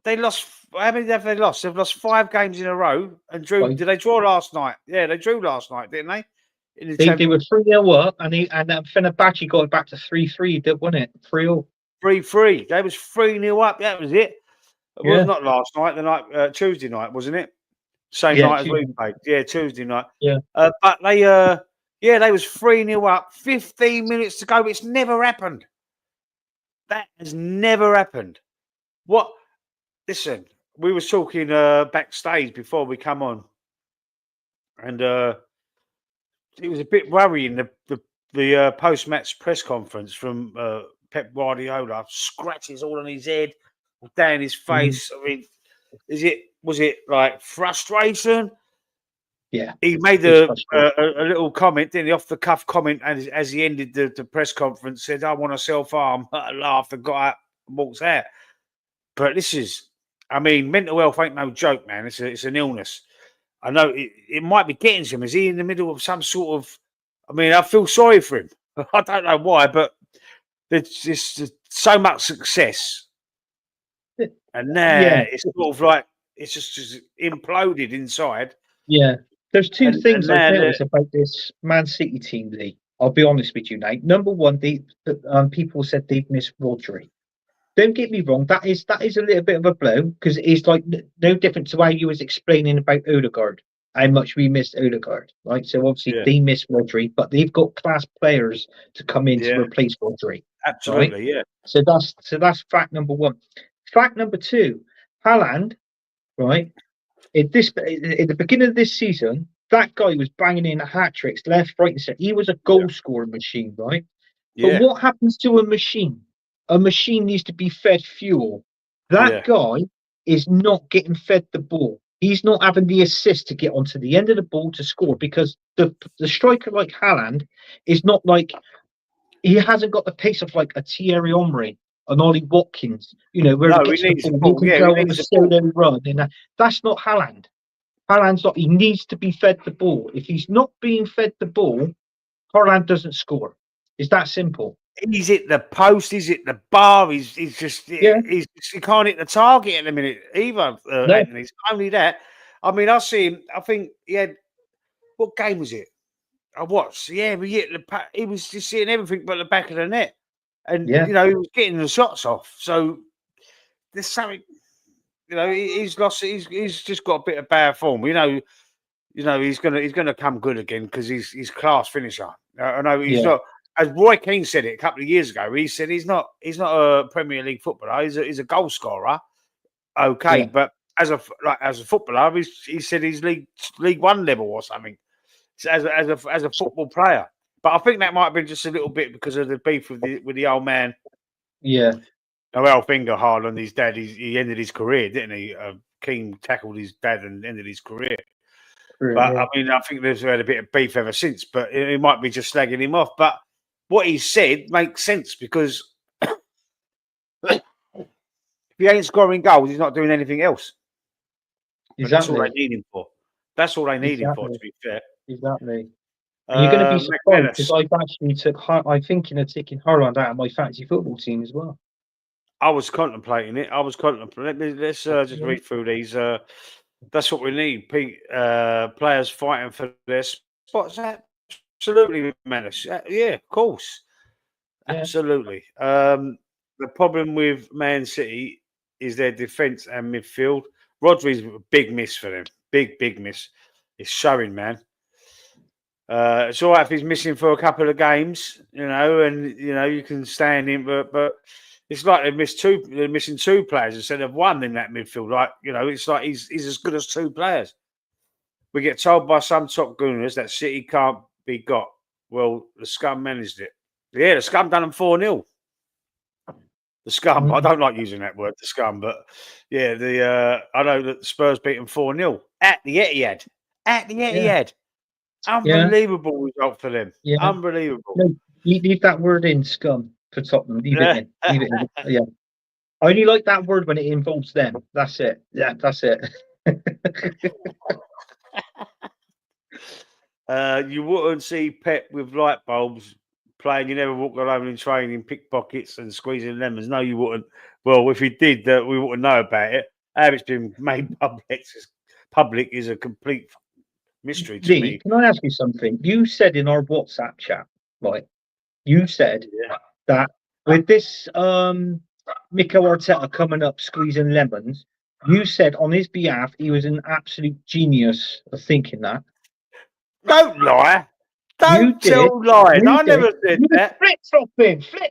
They lost. How many have they lost? They've lost 5 games in a row and drew. Right. Did they draw last night? Yeah, they drew last night, didn't they? In the They were 3-0 up, and Fenerbahce got it back to 3-3, wasn't it? 3-0. 3-3. They was 3-0 up. That was it. It Yeah. was not last night. The night Tuesday night, wasn't it? Same Yeah, night as we Tuesday. played. Yeah, Tuesday night. Yeah. But they they was 3-0 up. 15 minutes to go. It's never happened. That has never happened. What? Listen, we was talking backstage before we come on, and it was a bit worrying. The post-match press conference from Pep Guardiola, scratches all on his head, down his face. I mean, was it like frustration? Yeah. He made a little comment, didn't he, off the cuff comment, and as he ended the press conference, said, "I want to self-harm." I laughed and got out and walked out. But I mean, mental health ain't no joke, man. It's an illness. I know it might be getting to him. Is he in the middle of some sort of? I mean, I feel sorry for him. I don't know why, but there's just so much success, and now it's sort of like it's just imploded inside. Yeah. There's two things I've now noticed about this Man City team, Lee. I'll be honest with you, Nate. Number one, people said they've missed Rodri. Don't get me wrong, that is a little bit of a blow, because it's like no different to how you was explaining about Odegaard, how much we missed Odegaard, right? So obviously they miss Rodri, but they've got class players to come in to replace Rodri. Absolutely, right? yeah. So that's fact number one. Fact number two, Haaland, right? At the beginning of this season, that guy was banging in hat tricks left, right, and center. He was a goal scoring machine, right? But what happens to a machine? A machine needs to be fed fuel. That guy is not getting fed the ball. He's not having the assist to get onto the end of the ball to score, because the striker like Haaland is not like, he hasn't got the pace of like a Thierry Henry, an Ollie Watkins, where he gets the ball, he can go on a solo run. And that's not Haaland. Haaland's not. He needs to be fed the ball. If he's not being fed the ball, Haaland doesn't score. It's that simple. He's hit the post. He's hit the bar. He can't hit the target at the minute either. Anthony, it's only that. I mean, I see him. I think he had. What game was it? I watched. Yeah, he was just seeing everything but the back of the net, and he was getting the shots off. So there's something. He's lost. He's just got a bit of bad form. He's gonna come good again, because he's class finisher. I know he's not. As Roy Keane said it a couple of years ago, he said he's not a Premier League footballer. He's a goal scorer. Okay, but as a footballer, he said he's League One level or something. As a football player. But I think that might have been just a little bit because of the beef with the old man. Yeah. Noel Finger Haaland, his dad, he ended his career, didn't he? Keane tackled his dad and ended his career. But I mean, I think they've had a bit of beef ever since. But it might be just slagging him off. But what he said makes sense because if he ain't scoring goals, he's not doing anything else. And that's all they Exactly. need him for. That's all they need him for, Exactly. to be fair. Exactly. And you're going to be surprised because McManus, I've actually I'm thinking of taking Haaland out of my fantasy football team as well. I was contemplating it. Let's just read through these. That's what we need. Players fighting for their spots. Absolutely, Menace. Yeah, of course. Yeah. Absolutely. The problem with Man City is their defence and midfield. Rodri's a big miss for them. Big miss. It's showing, man. It's all right if he's missing for a couple of games, and you can stand him, but it's like they're missing two players instead of one in that midfield. Like, it's like he's as good as two players. We get told by some top gooners that City can't be got. Well, the scum managed it. Yeah, the scum done them 4-0. The scum. I don't like using that word, the scum, but yeah, I know that Spurs beat them 4-0 at the Etihad. At the Etihad. Unbelievable result for them. Yeah. Unbelievable. No, leave that word in, scum, for Tottenham. Leave it in. Leave it in. Yeah. I only like that word when it involves them. That's it. Yeah, that's it. You wouldn't see Pep with light bulbs playing. You never walk alone in training, pickpockets and squeezing lemons. No, you wouldn't. Well, if he did, we wouldn't know about it. How it's been made public is a complete mystery to me. Can I ask you something? You said in our WhatsApp chat, right? You said that with this Mikel Arteta coming up squeezing lemons, you said on his behalf he was an absolute genius of thinking that. Don't lie. Don't tell lies. I never said that. Flip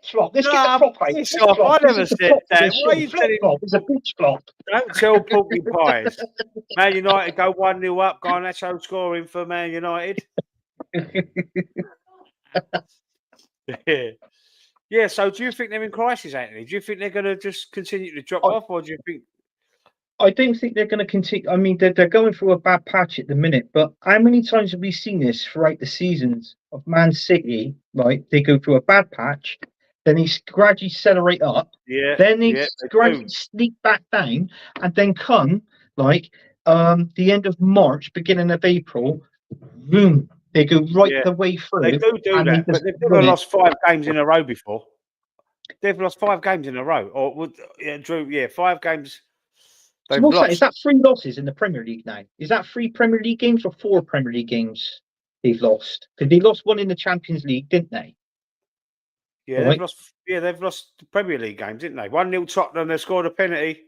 flop. Let's get the prop right. I never said that. Why are you telling me? It's a bitch flop. Don't tell Porky Pies. Man United go 1-0 up. Garnacho scoring for Man United. Yeah. So, do you think they're in crisis, Anthony? Do you think they're going to just continue to drop off, or do you think? I don't think they're going to continue. I mean, they're going through a bad patch at the minute, but how many times have we seen this throughout the seasons of Man City? Right, they go through a bad patch, then they gradually accelerate up, then they gradually sneak back down, and then come like the end of March, beginning of April, boom, they go the way through. They do that, but they've never lost 5 games in a row before. They've lost 5 games in a row, or drew 5 games. So what's that? Is that 3 losses in the Premier League now? Is that 3 Premier League games or 4 Premier League games they've lost? Because they lost 1 in the Champions League, didn't they? Yeah, they've lost. Yeah, they've lost the Premier League games, didn't they? 1-0 Tottenham, they've scored a penalty.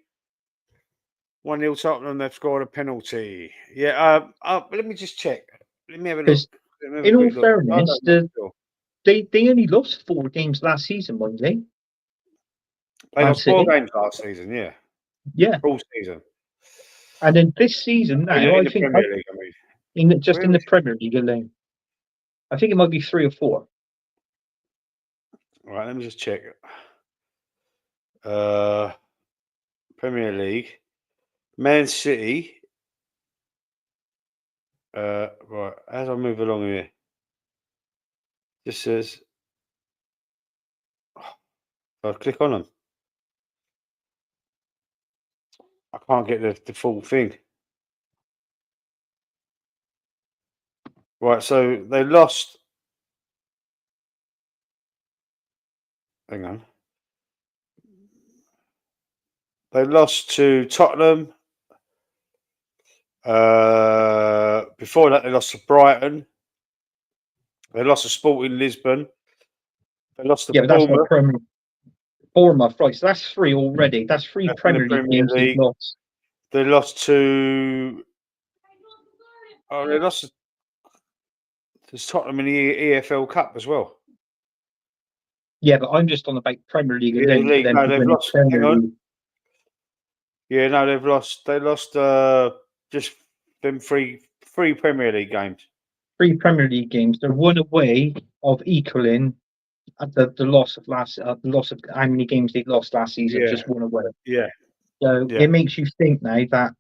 1-0 Tottenham, they've scored a penalty. Yeah. Let me just check. Let me have a look. In all fairness, they only lost 4 games last season, won't they? They lost 4 games last season. Yeah. Yeah, all season. And then this season now, I think in the Premier League alone, I think it might be 3 or 4. Right, let me just check. Premier League, Man City. Right, as I move along here, this says, I'll click on them. I can't get the full thing. Right, so they lost. Hang on. They lost to Tottenham. Before that, they lost to Brighton. They lost to Sporting Lisbon. They lost to Bournemouth. Bournemouth, right? So that's 3 already. That's 3 Premier League games they've lost. They lost to. They lost to Tottenham in the EFL Cup as well. Yeah, but I'm just on about Premier League. No, they've lost. Hang on. Yeah, no, they've lost. They lost just them 3 Premier League games. 3 Premier League games. They're 1 away of equaling the loss of the loss of how many games they lost last season. Just 1 away. Yeah. So it makes you think now that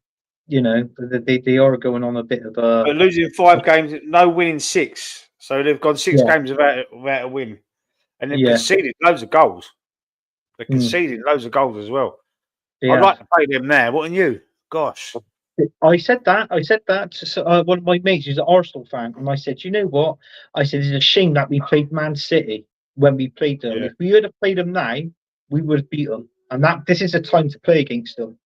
they are going on a bit of a. But losing 5 games, no winning 6. So they've gone 6 games without a win. and they've conceded loads of goals. They conceded loads of goals as well. Yeah. I'd like to play them there. Wouldn't you? Gosh. I said that to one of my mates who's an Arsenal fan, and I said, you know what? I said, it's a shame that we played Man City when we played them. Yeah. If we would have played them now, we would have beat them. And this is the time to play against them.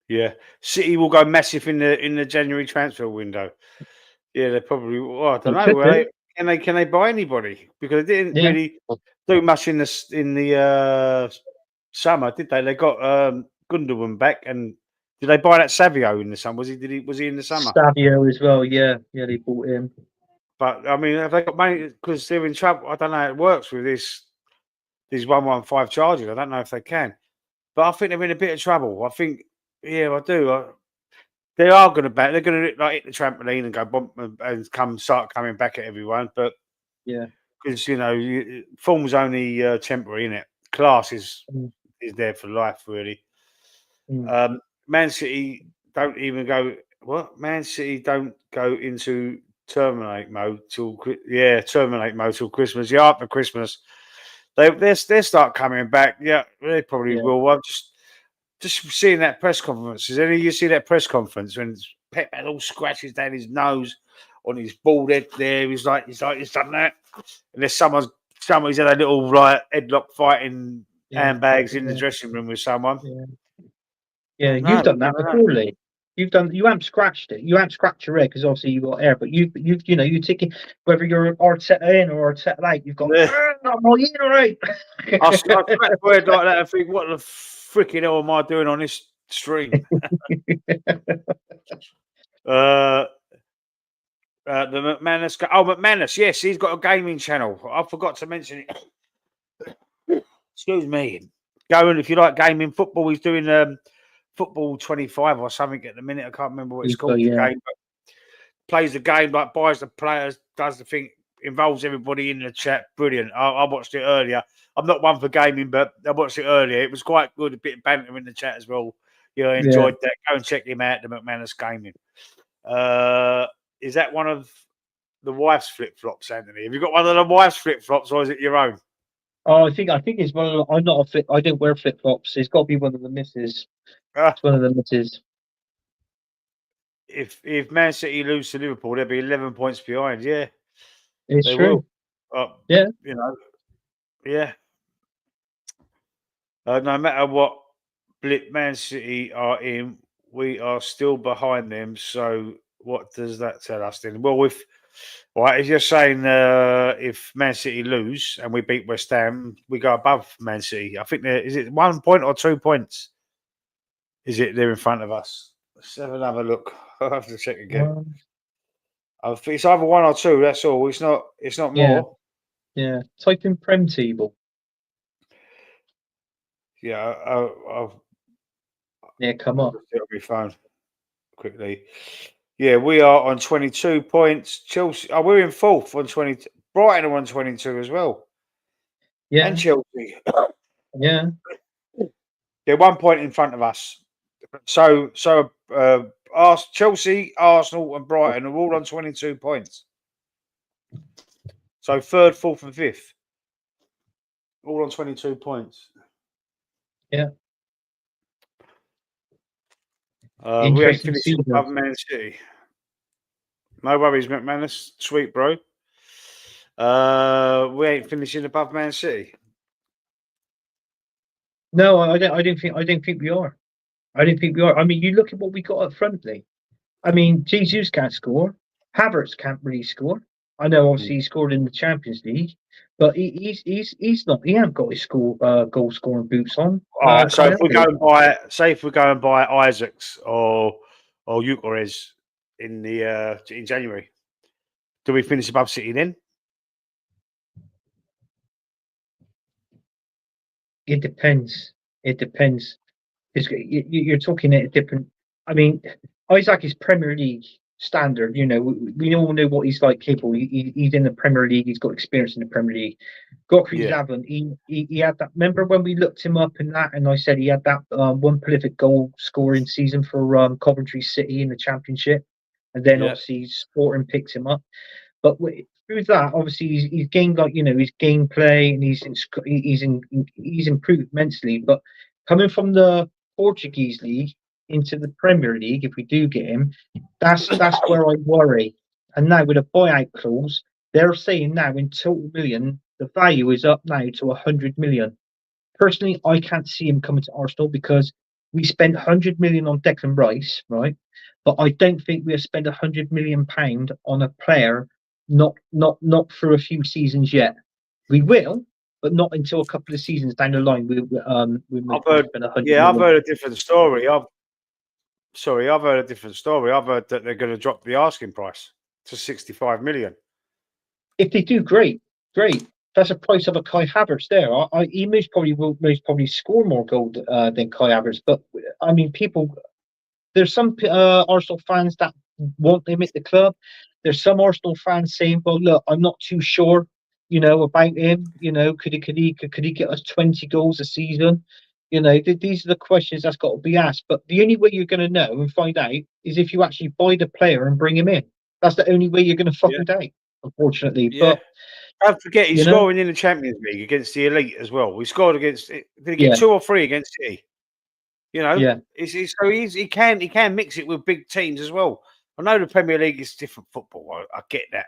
Yeah, City will go massive in the January transfer window. Yeah, they probably. Well, I don't know. Can they buy anybody? Because they didn't really do much in the summer, did they? They got Gundogan back, and did they buy that Savio in the summer? Was he in the summer? Savio as well. Yeah, they bought him. But I mean, have they got money? Because they're in trouble. I don't know how it works with these 115 charges. I don't know if they can. But I think they're in a bit of trouble. I think, yeah, I do. They are going to back. They're going to like hit the trampoline and go bump and start coming back at everyone. But yeah, because form's only temporary, isn't it? Class is there for life, really. Man City don't even go. What? Man City don't go into terminate mode till Christmas. Yeah, after Christmas, they start coming back. Yeah, they probably will. I'm just seeing that press conference. Is any of you see that press conference when Pep had all scratches down his nose on his bald head there? He's done that. And there's someone's had a little like headlock fighting handbags in the dressing room with someone. Yeah, you've done that before, Lee. You haven't scratched it. You haven't scratched your head because obviously you got air, but you're taking whether you're Arteta in or Arteta out, you've got I'm not in, all right. I scratch my head like that and think, what the freaking hell am I doing on this stream? The McManus. McManus, yes, he's got a gaming channel. I forgot to mention it. Excuse me. Go and if you like gaming football, he's doing Football 25 or something at the minute. I can't remember what it's called. The game, but plays the game, like buys the players, does the thing, involves everybody in the chat. Brilliant. I watched it earlier. I'm not one for gaming, but I watched it earlier. It was quite good. A bit of banter in the chat as well. Yeah, I enjoyed that. Go and check him out, the McManus Gaming. Is that one of the wife's flip-flops, Anthony? Have you got one of the wife's flip-flops, or is it your own? Oh, I think it's one of. I'm not a flip. I don't wear flip-flops. It's got to be one of the misses. It's one of the misses. If Man City lose to Liverpool, they'll be 11 points behind. Yeah, it's true. Yeah, yeah. No matter what blip Man City are in, we are still behind them. So what does that tell us then? Well, if you're saying if Man City lose and we beat West Ham, we go above Man City. I think is it 1 point or 2 points? Is it they're in front of us? Let's have another look. I'll have to check again. It's either 1 or 2. That's all. It's not more. Yeah. Type in Prem table. Yeah. Come on. It'll be fine. Quickly. Yeah, we are on 22 points. Chelsea. We're in fourth on 20. Brighton are on 22 as well. Yeah. And Chelsea. Yeah. They're 1 point in front of us. So Chelsea, Arsenal, and Brighton are all on 22 points. So third, fourth, and fifth, all on 22 points. Yeah. We ain't finishing above Man City. No worries, McManus. Sweet, bro. We ain't finishing above Man City. No, I don't think we are. I don't think we are. I mean, you look at what we got up front, Lee. I mean, Jesus can't score. Havertz can't really score. I know, obviously, he scored in the Champions League, but he's not. He hasn't got his goal scoring boots on. So if we go and buy Isaacs or Gyökeres in January, do we finish above City then? It depends. Because you're talking at a different. I mean, Isaac is Premier League standard. You know, we all know what he's like capable. He's in the Premier League. He's got experience in the Premier League. Gyökeres haven't. He had that. Remember when we looked him up and I said he had that one prolific goal scoring season for Coventry City in the Championship, and then obviously Sporting picked him up. But through that, obviously, he's gained like his gameplay, and he's improved immensely. But coming from the Portuguese league into the Premier League, if we do get him, that's where I worry. And now with a buyout clause, they're saying now in total million, the value is up now to 100 million. Personally, I can't see him coming to Arsenal because we spent 100 million on Declan Rice, right? But I don't think we'll spend 100 million pound on a player not for a few seasons yet. We will, but not until a couple of seasons down the line. We I've heard, spend 100 yeah, I've million. heard a different story. I've heard a different story. I've heard that they're going to drop the asking price to 65 million. If they do, great. That's a price of a Kai Havertz there. He most probably score more goals than Kai Havertz. But I mean, there's some Arsenal fans that want him at the club. There's some Arsenal fans saying, "Well, look, I'm not too sure, about him. Could he get us 20 goals a season? These are the questions that's got to be asked. But the only way you're going to know and find out is if you actually buy the player and bring him in. That's the only way you're going to find out, unfortunately. Yeah. But don't forget, he's scoring in the Champions League against the elite as well. We scored against. Did he get 2 or 3 against City? So he can mix it with big teams as well. I know the Premier League is different football. I get that.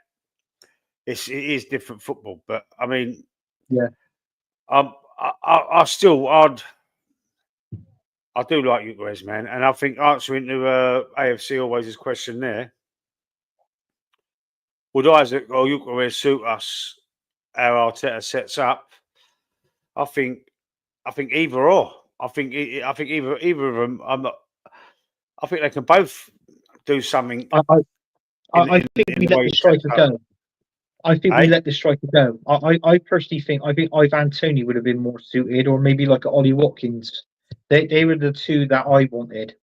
It is different football, but I mean, I do like Gyökeres, man, and I think answering to AFC Always' question there, would Isak or Gyökeres suit us? How Arteta sets up? I think either or. I think either of them. I think they can both do something. I think we let the striker go. I think we let the striker go. I personally think Ivan Toney would have been more suited, or maybe like Ollie Watkins. They were the two that I wanted.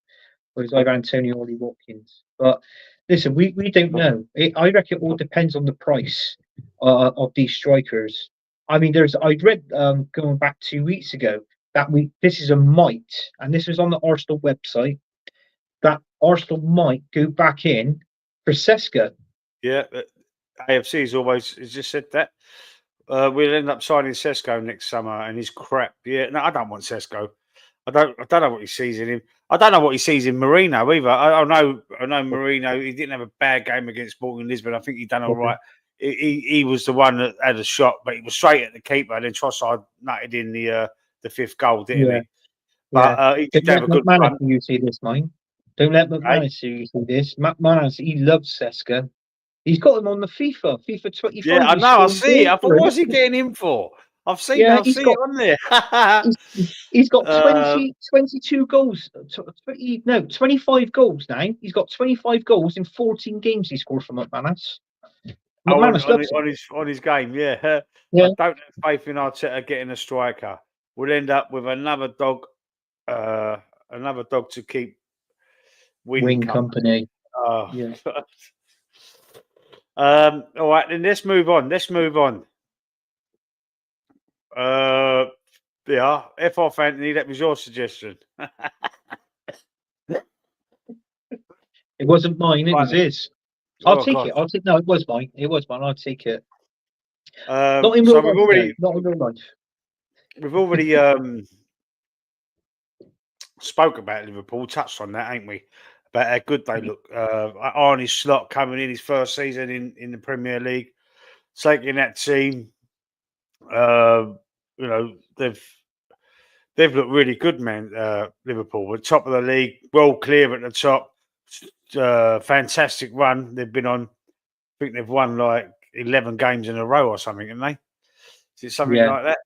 Was Ivan Toney or Ollie Watkins? But listen, we don't know. I reckon it all depends on the price of these strikers. I mean, I read going back 2 weeks ago that this is a might, and this was on the Arsenal website, that Arsenal might go back in for Sesko. Yeah, AFC has just said that. We'll end up signing Sesko next summer, and he's crap. Yeah, no, I don't want Sesko. I don't know what he sees in him. I don't know what he sees in Marino either. I know Marino. He didn't have a bad game against Sporting Lisbon. I think he done all right. He was the one that had a shot, but he was straight at the keeper. And then Trossard nutted in the 5th goal, didn't he? But he did have a good run. You see this, mine. Don't let McManus see you see this. McManus, he loves Sesko. He's got him on the FIFA 25. Yeah, I know. I see. I thought, what's he getting him for? I've seen it on there. he's got 22 goals. 25 goals now. He's got 25 goals in 14 games he scored for McManus. On his game, yeah. I don't have faith in Arteta getting a striker. We'll end up with another dog to keep Wing Company. All right, then let's move on. F off, Anthony. That was your suggestion. It wasn't mine. It was his. I'll take it. No, it was mine. I'll take it. Not in real life. Not in real life. We've already spoke about Liverpool. Touched on that, ain't we? About how good they look. Arne Slot coming in his first season in the Premier League, taking that team. They've looked really good, man. Liverpool were top of the league, well clear at the top. Fantastic run they've been on. I think they've won like 11 games in a row or something, haven't they? Is it something like that?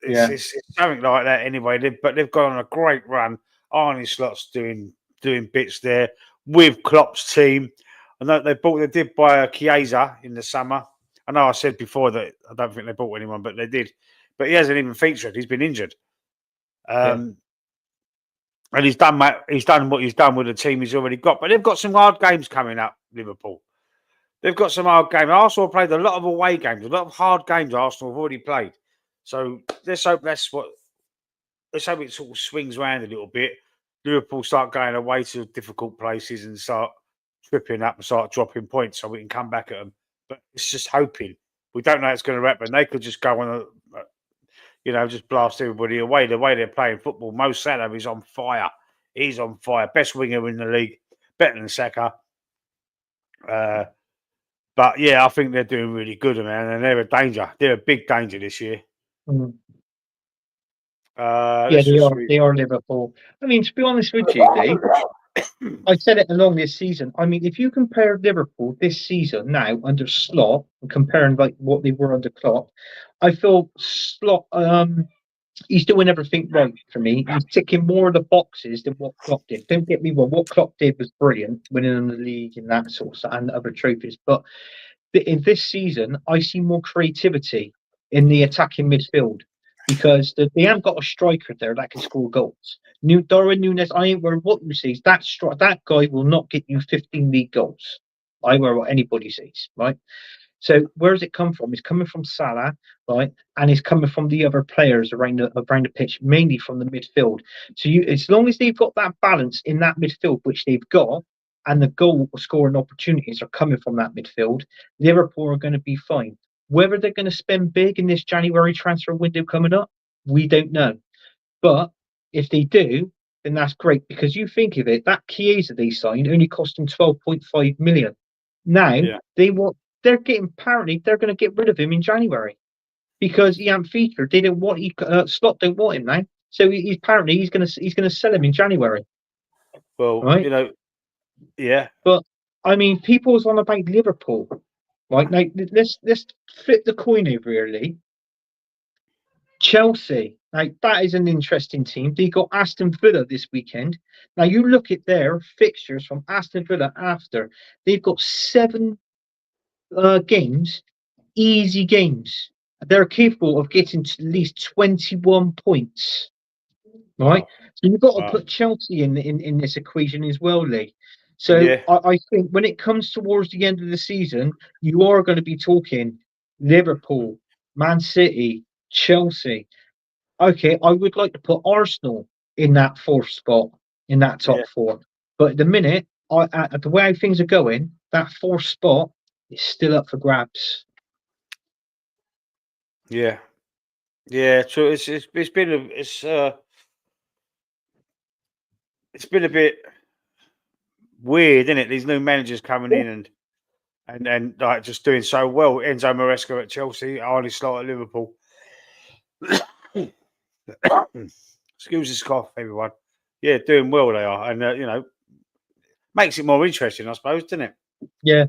It's something like that anyway. They've gone on a great run. Arne Slot's doing bits there with Klopp's team. I know they did buy Chiesa in the summer. I know I said before that I don't think they bought anyone, but they did. But he hasn't even featured. He's been injured. And he's done what he's done with the team he's already got. But they've got some hard games coming up, Liverpool. They've got some hard games. Arsenal played a lot of away games, a lot of hard games Arsenal have already played. So let's hope it sort of swings around a little bit. Liverpool start going away to difficult places and start tripping up and start dropping points so we can come back at them but it's just hoping. We don't know it's going to happen. They could just go on just blast everybody away. The way they're playing football, Mo Salah is on fire. He's on fire. Best winger in the league, better than Saka. But yeah, I think they're doing really good, man, and they're a danger. They're a big danger this year. Mm. Yeah, they are Liverpool. I mean, to be honest with you, Dave, I said it along this season. I mean, if you compare Liverpool this season now under Slot and comparing like what they were under Klopp, I feel Slot he's doing everything right for me. He's ticking more of the boxes than what Klopp did. Don't get me wrong, what Klopp did was brilliant, winning the league and that sort of stuff and other trophies. But in this season, I see more creativity in the attacking midfield because they haven't got a striker there that can score goals. Darwin Núñez, I ain't worried what you say. That guy will not get you 15 league goals. I worry what anybody says, right? So where does it come from? It's coming from Salah, right, and it's coming from the other players around the pitch, mainly from the midfield. So as long as they've got that balance in that midfield, which they've got, and the goal scoring opportunities are coming from that midfield, Liverpool are going to be fine. Whether they're going to spend big in this January transfer window coming up, we don't know. But if they do, then that's great because you think of it, that Chiesa they signed only cost them 12.5 million. Now they're going to get rid of him in January because he ain't featured. They don't want Slot don't want him now, so he's going to sell him in January. Well, right? Yeah. But I mean, people's on about Liverpool, right? Now let's flip the coin over here, Lee. Chelsea. Now that is an interesting team. They got Aston Villa this weekend. Now you look at their fixtures from Aston Villa after they've got 7 games, easy games. They're capable of getting to at least 21 points. Right? So you've got to put Chelsea in this equation as well, Lee. So I think when it comes towards the end of the season, you are going to be talking Liverpool, Man City, Chelsea. Okay, I would like to put Arsenal in that 4th spot, in that top 4. But at the minute, the way things are going, that 4th spot is still up for grabs. Yeah. So it's been a bit weird, isn't it? These new managers coming in and like just doing so well. Enzo Maresca at Chelsea, Arne Slot at Liverpool. Excuse this cough, everyone. Yeah, doing well they are, and makes it more interesting, I suppose, doesn't it? Yeah.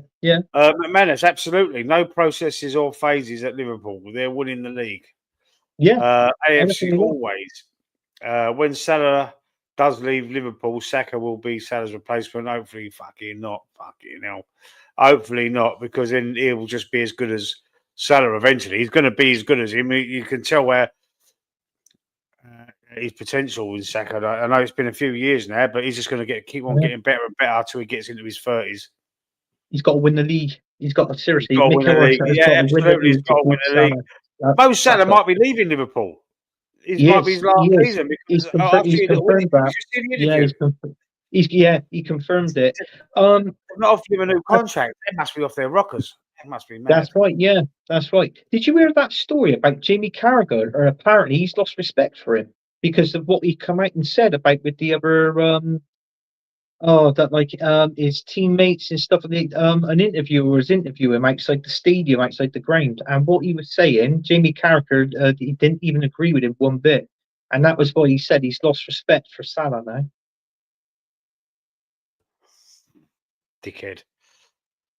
McManus, absolutely no processes or phases at Liverpool. They're winning the league. Yeah, AFC always. When Salah does leave Liverpool, Saka will be Salah's replacement. Hopefully, fucking hell. Hopefully not, because then he will just be as good as Salah eventually. He's going to be as good as him. You can tell where his potential with Saka. I know it's been a few years now, but he's just going to keep on getting better and better until he gets into his 30s. He's got to win the league. He's got to seriously win the league. Yeah, absolutely. He's got to win the league. Mo Salah might be leaving Liverpool. He might be his last season because he's confirmed that. He confirmed it. Not offering him a new contract. They must be off their rockers. It must be mad. That's right. Yeah, that's right. Did you hear that story about Jamie Carragher? Or apparently he's lost respect for him because of what he come out and said about with the other his teammates and stuff. An interviewer was interviewing him outside the stadium, outside the ground, and what he was saying, Jamie Carragher, he didn't even agree with him one bit, and that was why he said he's lost respect for Salah now. Dickhead.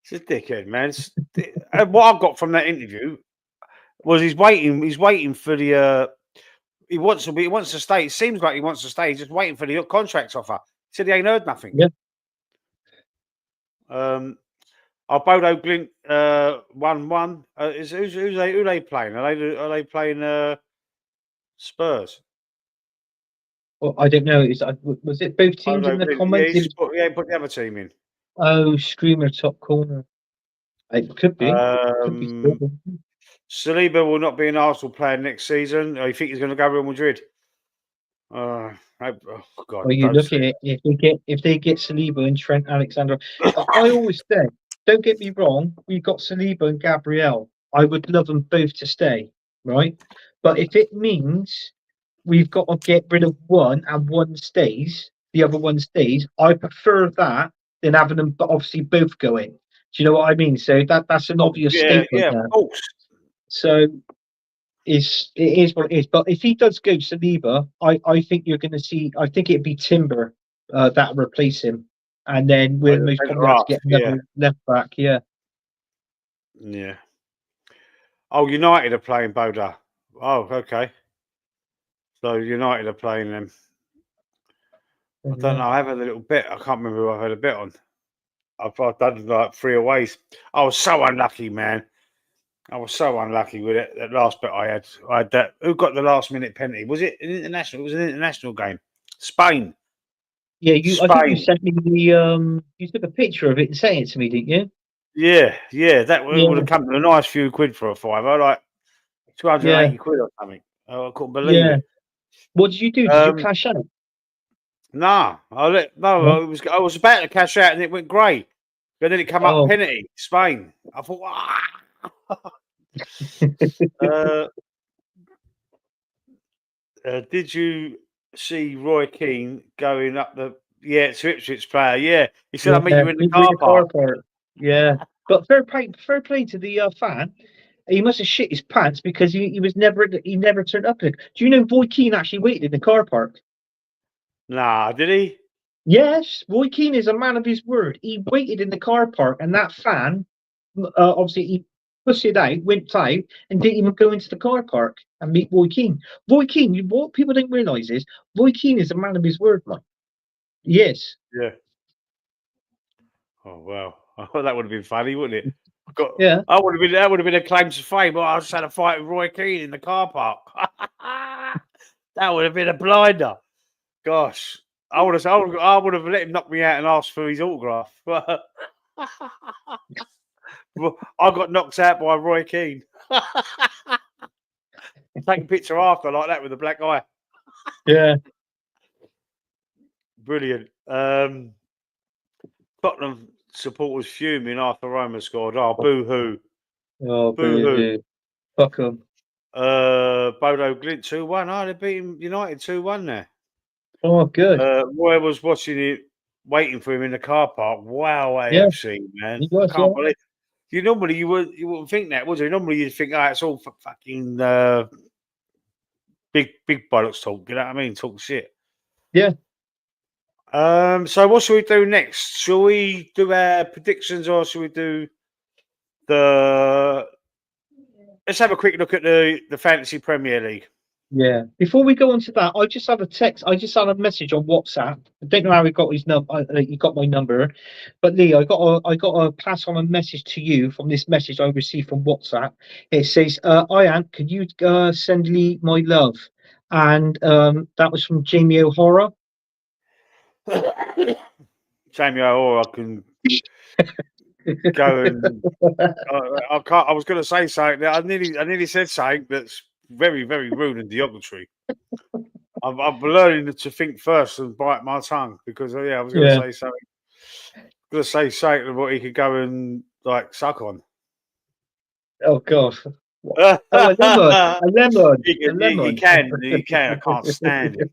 It's a dickhead, man. What I got from that interview was he's waiting for the. He wants to stay. It seems like he wants to stay. He's just waiting for the contract offer. Said he ain't heard nothing. Yeah. Our Bodo Glint 1-1. Who they playing? Are they playing Spurs? Well, I don't know. Was it both teams in the comments? Yeah, put the other team in. Oh, Screamer top corner. It could be. Saliba will not be an Arsenal player next season. You think he's going to go Real Madrid? God! Well, you look at it. If they get Saliba and Trent Alexander, I always say don't get me wrong, we've got Saliba and Gabriel. I would love them both to stay, right? But if it means we've got to get rid of one and one stays, the other one stays, I prefer that than having them obviously both go in. Do you know what I mean? So that's an obvious Yeah, statement yeah, of there. course. So it is what it is. But if he does go Saliba, I think you're going to see. I think it'd be Timber that replace him, and then we'll most Centre probably have to half, get yeah, another left back. Yeah. yeah. Oh, United are playing Boda. Oh, okay. So United are playing them. I don't know. I have had a little bet. I can't remember who I've had a bet on. I've done like 3 aways. I was so unlucky, man. I was so unlucky with it. That last bet I had that. Who got the last minute penalty? Was it an international? It was an international game. Spain. Yeah, I think you Spain. sent me the you took a picture of it and sent it to me, didn't you? Yeah. That would Yeah, have come to a nice few quid for a fiver, like yeah, 280 quid or something. Oh, I couldn't believe yeah. it. What did you do? Did you cash out? Nah, No? I was about to cash out and it went grey. But then it come up Oh, penalty, Spain. I thought, uh, did you see Roy Keane going up the to Ipswich player? Yeah. He said I'll meet yeah. you in the Meet me in car the park. car park. Yeah, but fair play to the fan. He must have shit his pants because he was he never turned up. Do you know Roy Keane actually waited in the car park? Nah, did he? Yes, Roy Keane is a man of his word. He waited in the car park, and that fan, obviously, he pushed it out, went out, and didn't even go into the car park and meet Roy Keane. Roy Keane, what people don't realise is Roy Keane is a man of his word, man. Yes. Yeah. Oh wow. Oh, that would have been funny, wouldn't it? Yeah. That would have been a claim to fame. Oh, I just had a fight with Roy Keane in the car park. That would have been a blinder. Gosh. I would have let him knock me out and asked for his autograph. Well, I got knocked out by Roy Keane. Take a picture after like that with a black eye. Yeah. Brilliant. Tottenham supporters fuming after Roma scored. Oh, boo-hoo. Oh, Boo-hoo. boo. Fuck him. Bodo Glint 2-1. Oh, they're beating United 2-1 there. Oh, good. Roy was watching it, waiting for him in the car park. Wow, Yeah, AFC, man. he was, I can't yeah. believe you wouldn't think that, would you? Normally you'd think, it's all fucking big bollocks talk, you know what I mean? Talk shit. Yeah. So what should we do next? Shall we do our predictions or shall we do let's have a quick look at the Fantasy Premier League. Yeah. Before we go on to that, I just had a message on WhatsApp. I don't know how he got his number. You got my number, but Lee, I got to pass on a message to you from this message I received from WhatsApp. It says, "Ian, could you send Lee my love?" And that was from Jamie O'Hara. Jamie O'Hara, I can go and I can't. I was going to say something. I nearly said something that's very, very rude and derogatory. I'm learning to think first and bite my tongue because I was going to say something. Going to say something what he could go and like suck on. Oh God! Oh, a lemon. He can. I can't stand it.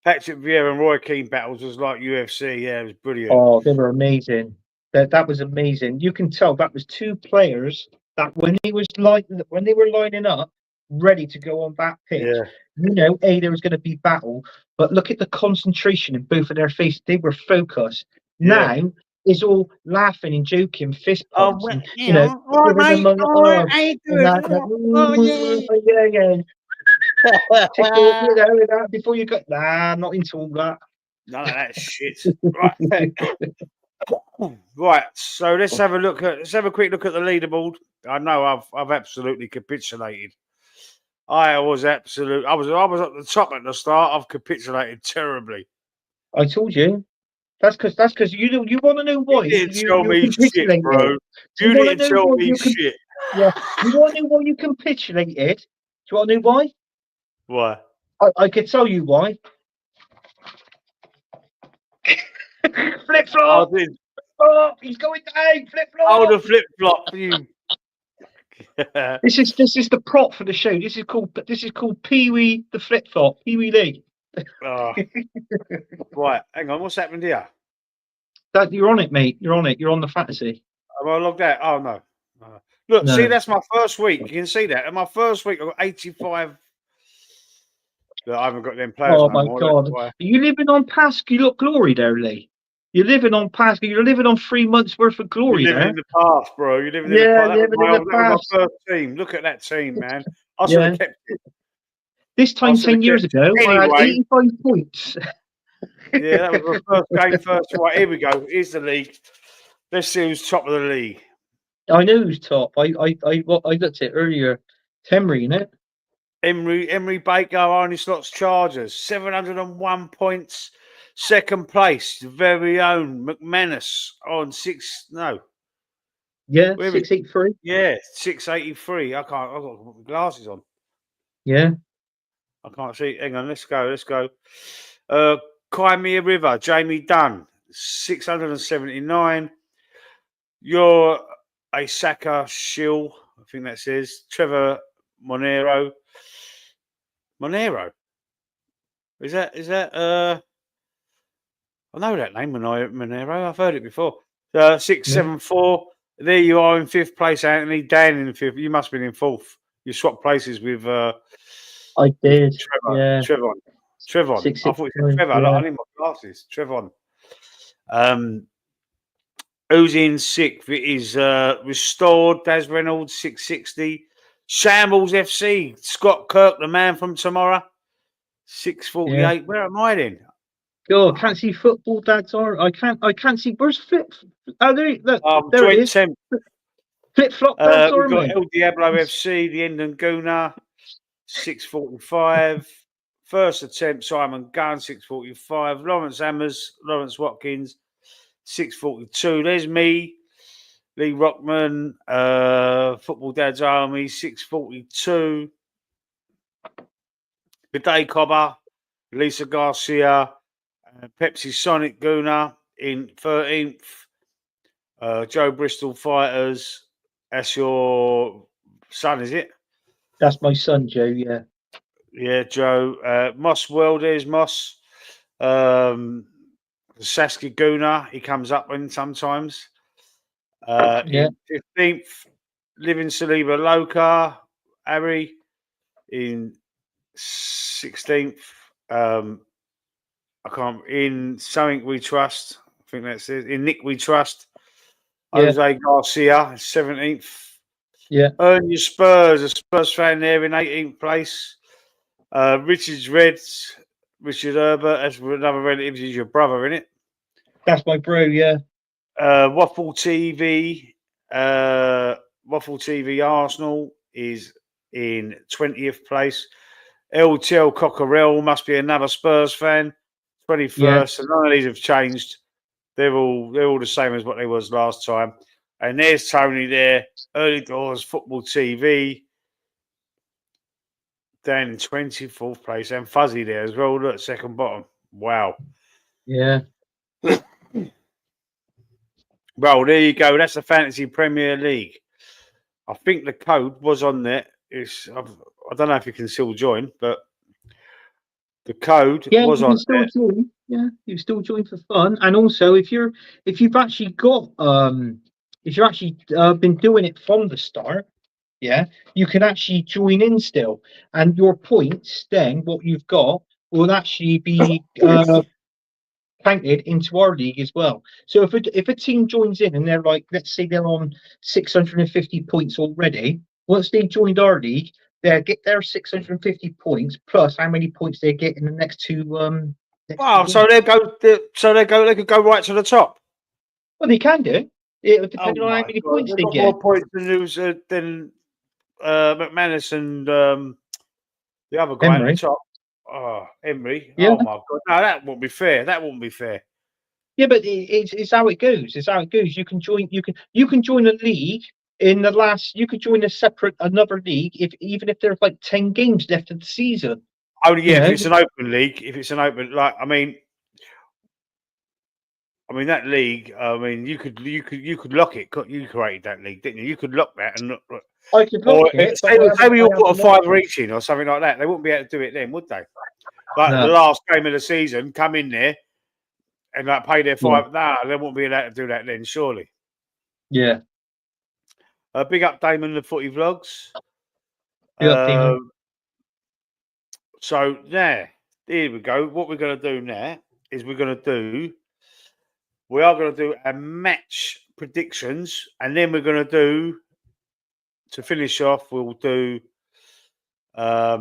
Patrick Vieira and Roy Keane battles was like UFC. Yeah, it was brilliant. Oh, they were amazing. That was amazing. You can tell that was two players that when they were lining up, ready to go on that pitch. Yeah. There was going to be battle, but look at the concentration in both of their faces. They were focused. Yeah. Now it's all laughing and joking, fist pumps, Well, and all right, mate. All right, how you doing? yeah. Tickle, before you go, not into all that. None of that shit. Right. Right. So let's have a quick look at the leaderboard. I know I've absolutely capitulated. I was at the top at the start. I've capitulated terribly. I told you. That's because you want to know why you didn't tell me shit, bro. You didn't tell me shit. Yeah. You want to know why you capitulated? Do you want to know why? Why? I could tell you why. Flip flop. flop. He's going down. Flip flop. Oh, the flip flop. You. This is the prop for the show. This is called Pee Wee the flip flop. Pee Wee Lee. Oh. Right, hang on. What's happened here? That you're on it, mate. You're on it. You're on the fantasy. Have I logged out? Oh no. Look, No. see, that's my first week. You can see that. In my first week, I got 85. Look, I haven't got them players. Oh no my more, God! that's why. Are you living on past glory there, Lee? You're living on past. You're living on 3 months worth of glory You're living there. in the past, bro. You're living in Yeah, the past. living in the That was past. my first team. Look at that team, man. I should have kept it. This time, I should have 10 years kept ago, I had Anyway. 85 points. Yeah, that was my first game. First, right, here we go. Here's the league. Let's see who's top of the league. I know who's top. I looked at it earlier. Temry, isn't it? Emery Baker, Arnie Slots Chargers, 701 points. Second place, the very own McManus on Yeah, Where is it? 683. Yeah, 683. I've got to put my glasses on. Yeah. I can't see. Hang on, let's go. Crimea River, Jamie Dunn, 679. You're a Saka Shill, I think that says. Trevor Monero. Is that I know that name, Monero. I've heard it before. 674. There you are in fifth place, Anthony. Dan in fifth. You must have been in fourth. You swapped places with I did. Trevor. Yeah. Trevon. I thought you said Trevor. Yeah. I need my glasses. Trevon. Who's in sixth? It is Restored, Daz Reynolds, 660. Shambles FC, Scott Kirk, the man from tomorrow, 648. Yeah. Where am I then? God, can't see football, Dad's are. I can't see. Where's Flip? Oh, there, look, there it Joint is. temp. Flip flop. We've got El Diablo FC, the Endon Guna, 645. First attempt, Simon Gunn, 645. Lawrence Hammers, Lawrence Watkins, 642. There's me, Lee Rockman, Football Dad's Army, 642. Bidet Cobber, Lisa Garcia, Pepsi Sonic Guna in 13th. Joe Bristol Fighters. That's your son, is it? That's my son, Joe. Yeah. Yeah, Joe. Moss Welders, Moss. Saskia Guna, he comes up in sometimes. In 15th, Living Saliba Loka, Harry. In 16th, in Something We Trust, I think that's it. In Nick We Trust, Jose Garcia, 17th. Yeah. Earn Your Spurs, a Spurs fan there in 18th place. Richard's Reds, Richard Herbert, that's another relative, is your brother, isn't it? That's my bro, yeah. Waffle TV Arsenal is in 20th place. LTL Cockerell must be another Spurs fan, 21st. Yeah. So none of these have changed. They're all the same as what they was last time. And there's Tony there, Early Doors Football TV, down in 24th place, and Fuzzy there as well. Look, second bottom. Wow. Yeah. Well, there you go. That's the Fantasy Premier League. I think the code was on there. I don't know if you can still join, but the code was on there. Join. Yeah, you still join for fun. And also, if you've actually got if you're actually been doing it from the start, yeah, you can actually join in still, and your points then what you've got will actually be counted into our league as well. So if a team joins in and they're like, let's say they're on 650 points already, once they joined our league, they get their 650 points plus how many points they get in the next two. Wow! So they could go right to the top. Well, they can do. It depending on how many points they get. More points than McManus and the other guy at the top. Oh, Emery. Yeah. Oh my God! No, that wouldn't be fair. Yeah, but it's how it goes. It's how it goes. You can join. You can join a league in the last. You could join another league even if there's like 10 games left of the season. Oh yeah, if it's an open league. If it's an open, I mean, that league. I mean, you could lock it. You created that league, didn't you? You could lock that and I could or look it, but say we I all put a haven't looked. fiver each in or something like that. They wouldn't be able to do it then, would they? Like the No. last game of the season, come in there and like pay their Yeah. five. Nah, they won't be allowed to do that then, surely. Yeah. Big up Damon the Footy Vlogs. Big up, Damon. So there we go. What we're going to do now is we are going to do a match predictions, and then we're going to do, to finish off, we'll do our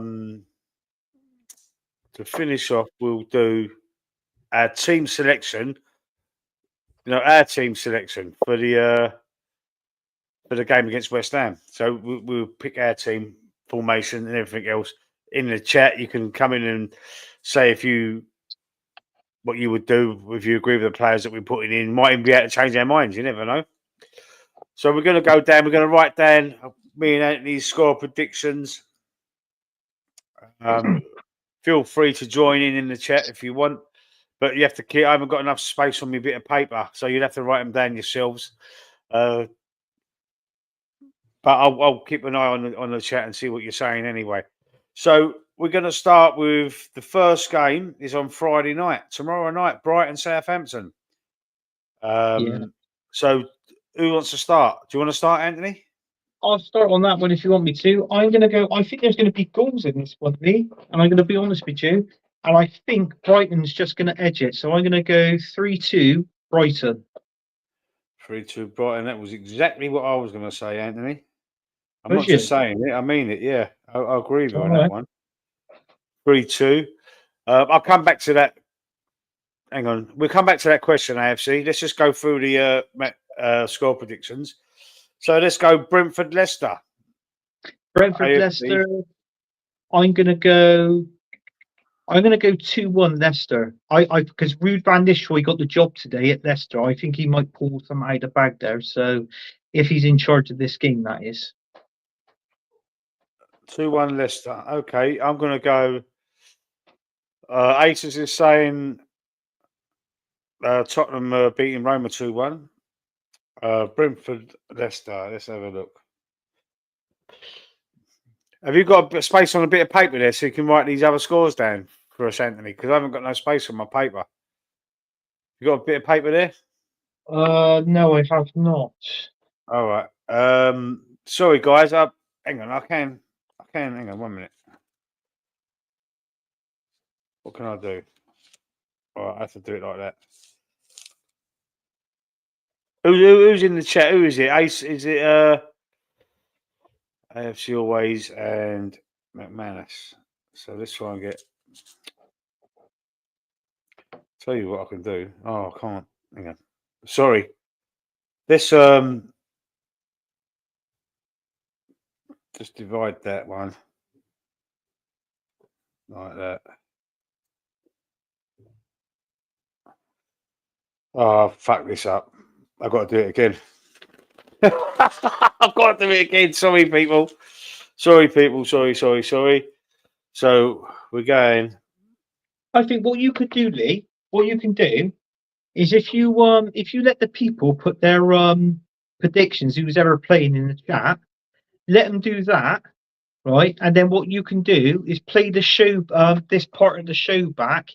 team selection. Our team selection for the game against West Ham. So we'll pick our team formation and everything else in the chat. You can come in and say what you would do if you agree with the players that we're putting in. Might even be able to change our minds. You never know. So we're going to go down. We're going to write down me and Anthony's score predictions. Feel free to join in the chat if you want, but you have to keep. I haven't got enough space on my bit of paper, so you'd have to write them down yourselves. But I'll keep an eye on the chat and see what you're saying anyway. So we're going to start with the first game is on Friday night. Tomorrow night, Brighton, Southampton. So who wants to start? Do you want to start, Anthony? I'll start on that one if you want me to. I'm going to go. I think there's going to be goals in this one, Lee, and I'm going to be honest with you. And I think Brighton's just going to edge it. So I'm going to go 3-2 Brighton. 3-2 Brighton. That was exactly what I was going to say, Anthony. I'm not just saying it. I mean it. Yeah, I agree with you on that one. 3-2. I'll come back to that. Hang on. We'll come back to that question, AFC. Let's just go through the score predictions. So let's go Brentford, Leicester. Brentford, Leicester. I'm going to go 2-1 Leicester. Because Ruud van Nistelrooy got the job today at Leicester. I think he might pull some out of the bag there. So if he's in charge of this game, that is. 2-1 Leicester. Okay, I'm going to go. Aces is saying Tottenham beating Roma 2-1. Brentford, Leicester. Let's have a look. Have you got a space on a bit of paper there so you can write these other scores down for us, Anthony? Because I haven't got no space on my paper. You got a bit of paper there? No, I have not. All right. Sorry, guys. Hang on. I can. Hang on 1 minute. What can I do? All right, I have to do it like that. Who's in the chat? Who is it? Ace? Is it AFC Always and McManus? So let's try and get. Tell you what I can do. Oh, I can't. Hang on. Sorry. Let's just divide that one like that. Oh, fuck this up. I've got to do it again. I've got to do it again. Sorry, people. Sorry. So we're going. I think what you could do, Lee, is if you let the people put their predictions, who's ever playing in the chat, let them do that, right? And then what you can do is play the show, this part of the show back,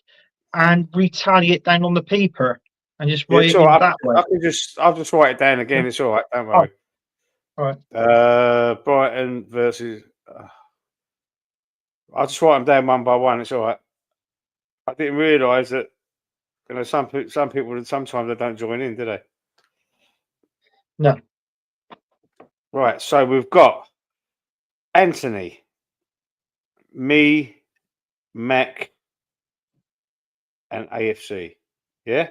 and retally it down on the paper, and just write it in that way. I'll just write it down again. It's all right. Don't worry. All right. Brighton versus. I'll just write them down one by one. It's all right. I didn't realise that. Some people sometimes they don't join in, do they? No. Right. So we've got Anthony, me, Mac, and AFC. Yeah.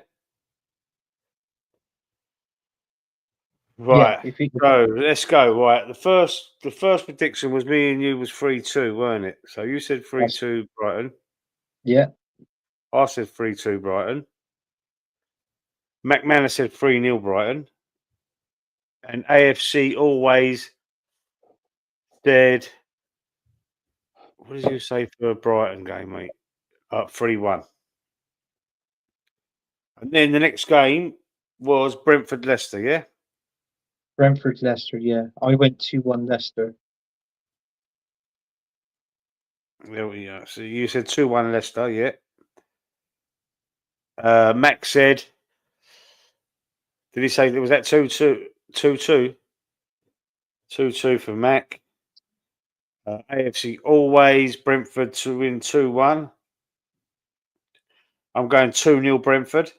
Right. Yeah, so let's go. Right. The first prediction was me and you was 3-2, weren't it? So you said 3-2 Brighton. Yeah. I said 3-2 Brighton. McManus said 3-0 Brighton. And AFC Always said, what did you say for a Brighton game, mate? 3-1. And then the next game was Brentford Leicester, yeah? Brentford Leicester, yeah. I went 2-1 Leicester. There we are. So you said 2-1 Leicester, yeah. Max said, did he say was that 2-2? 2-2? 2-2 for Mac. AFC always Brentford to win 2-1. I'm going 2-0 Brentford.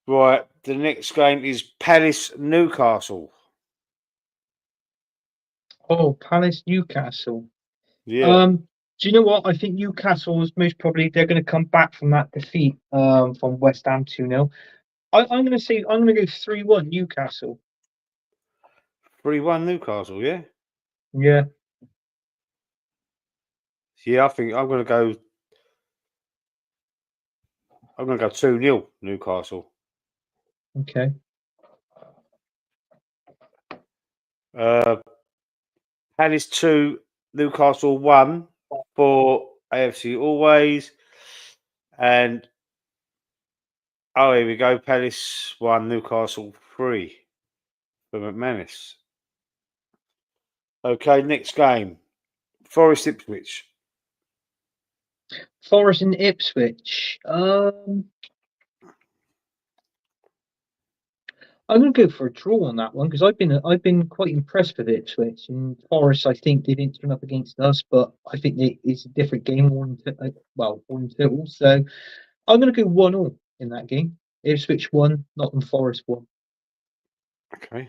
Right, the next game is Palace Newcastle. Oh, Palace Newcastle. Yeah. Do you know what? I think Newcastle is most probably they're going to come back from that defeat from West Ham 2-0. I'm going to say I'm going to go 3-1 Newcastle. 3-1 Newcastle, yeah? Yeah. Yeah, I think I'm going to go 2-0 Newcastle. Okay. Palace 2, Newcastle 1 for AFC always. And oh, here we go. Palace 1, Newcastle 3 for McManus. Okay, next game. Forest Ipswich. Forest and Ipswich. I'm going to go for a draw on that one because I've been quite impressed with Ipswich and Forest. I think they didn't turn up against us, but I think it's a different game, one total. So I'm going to go 1-1 in that game. Ipswich 1, Nottingham Forest 1. Okay.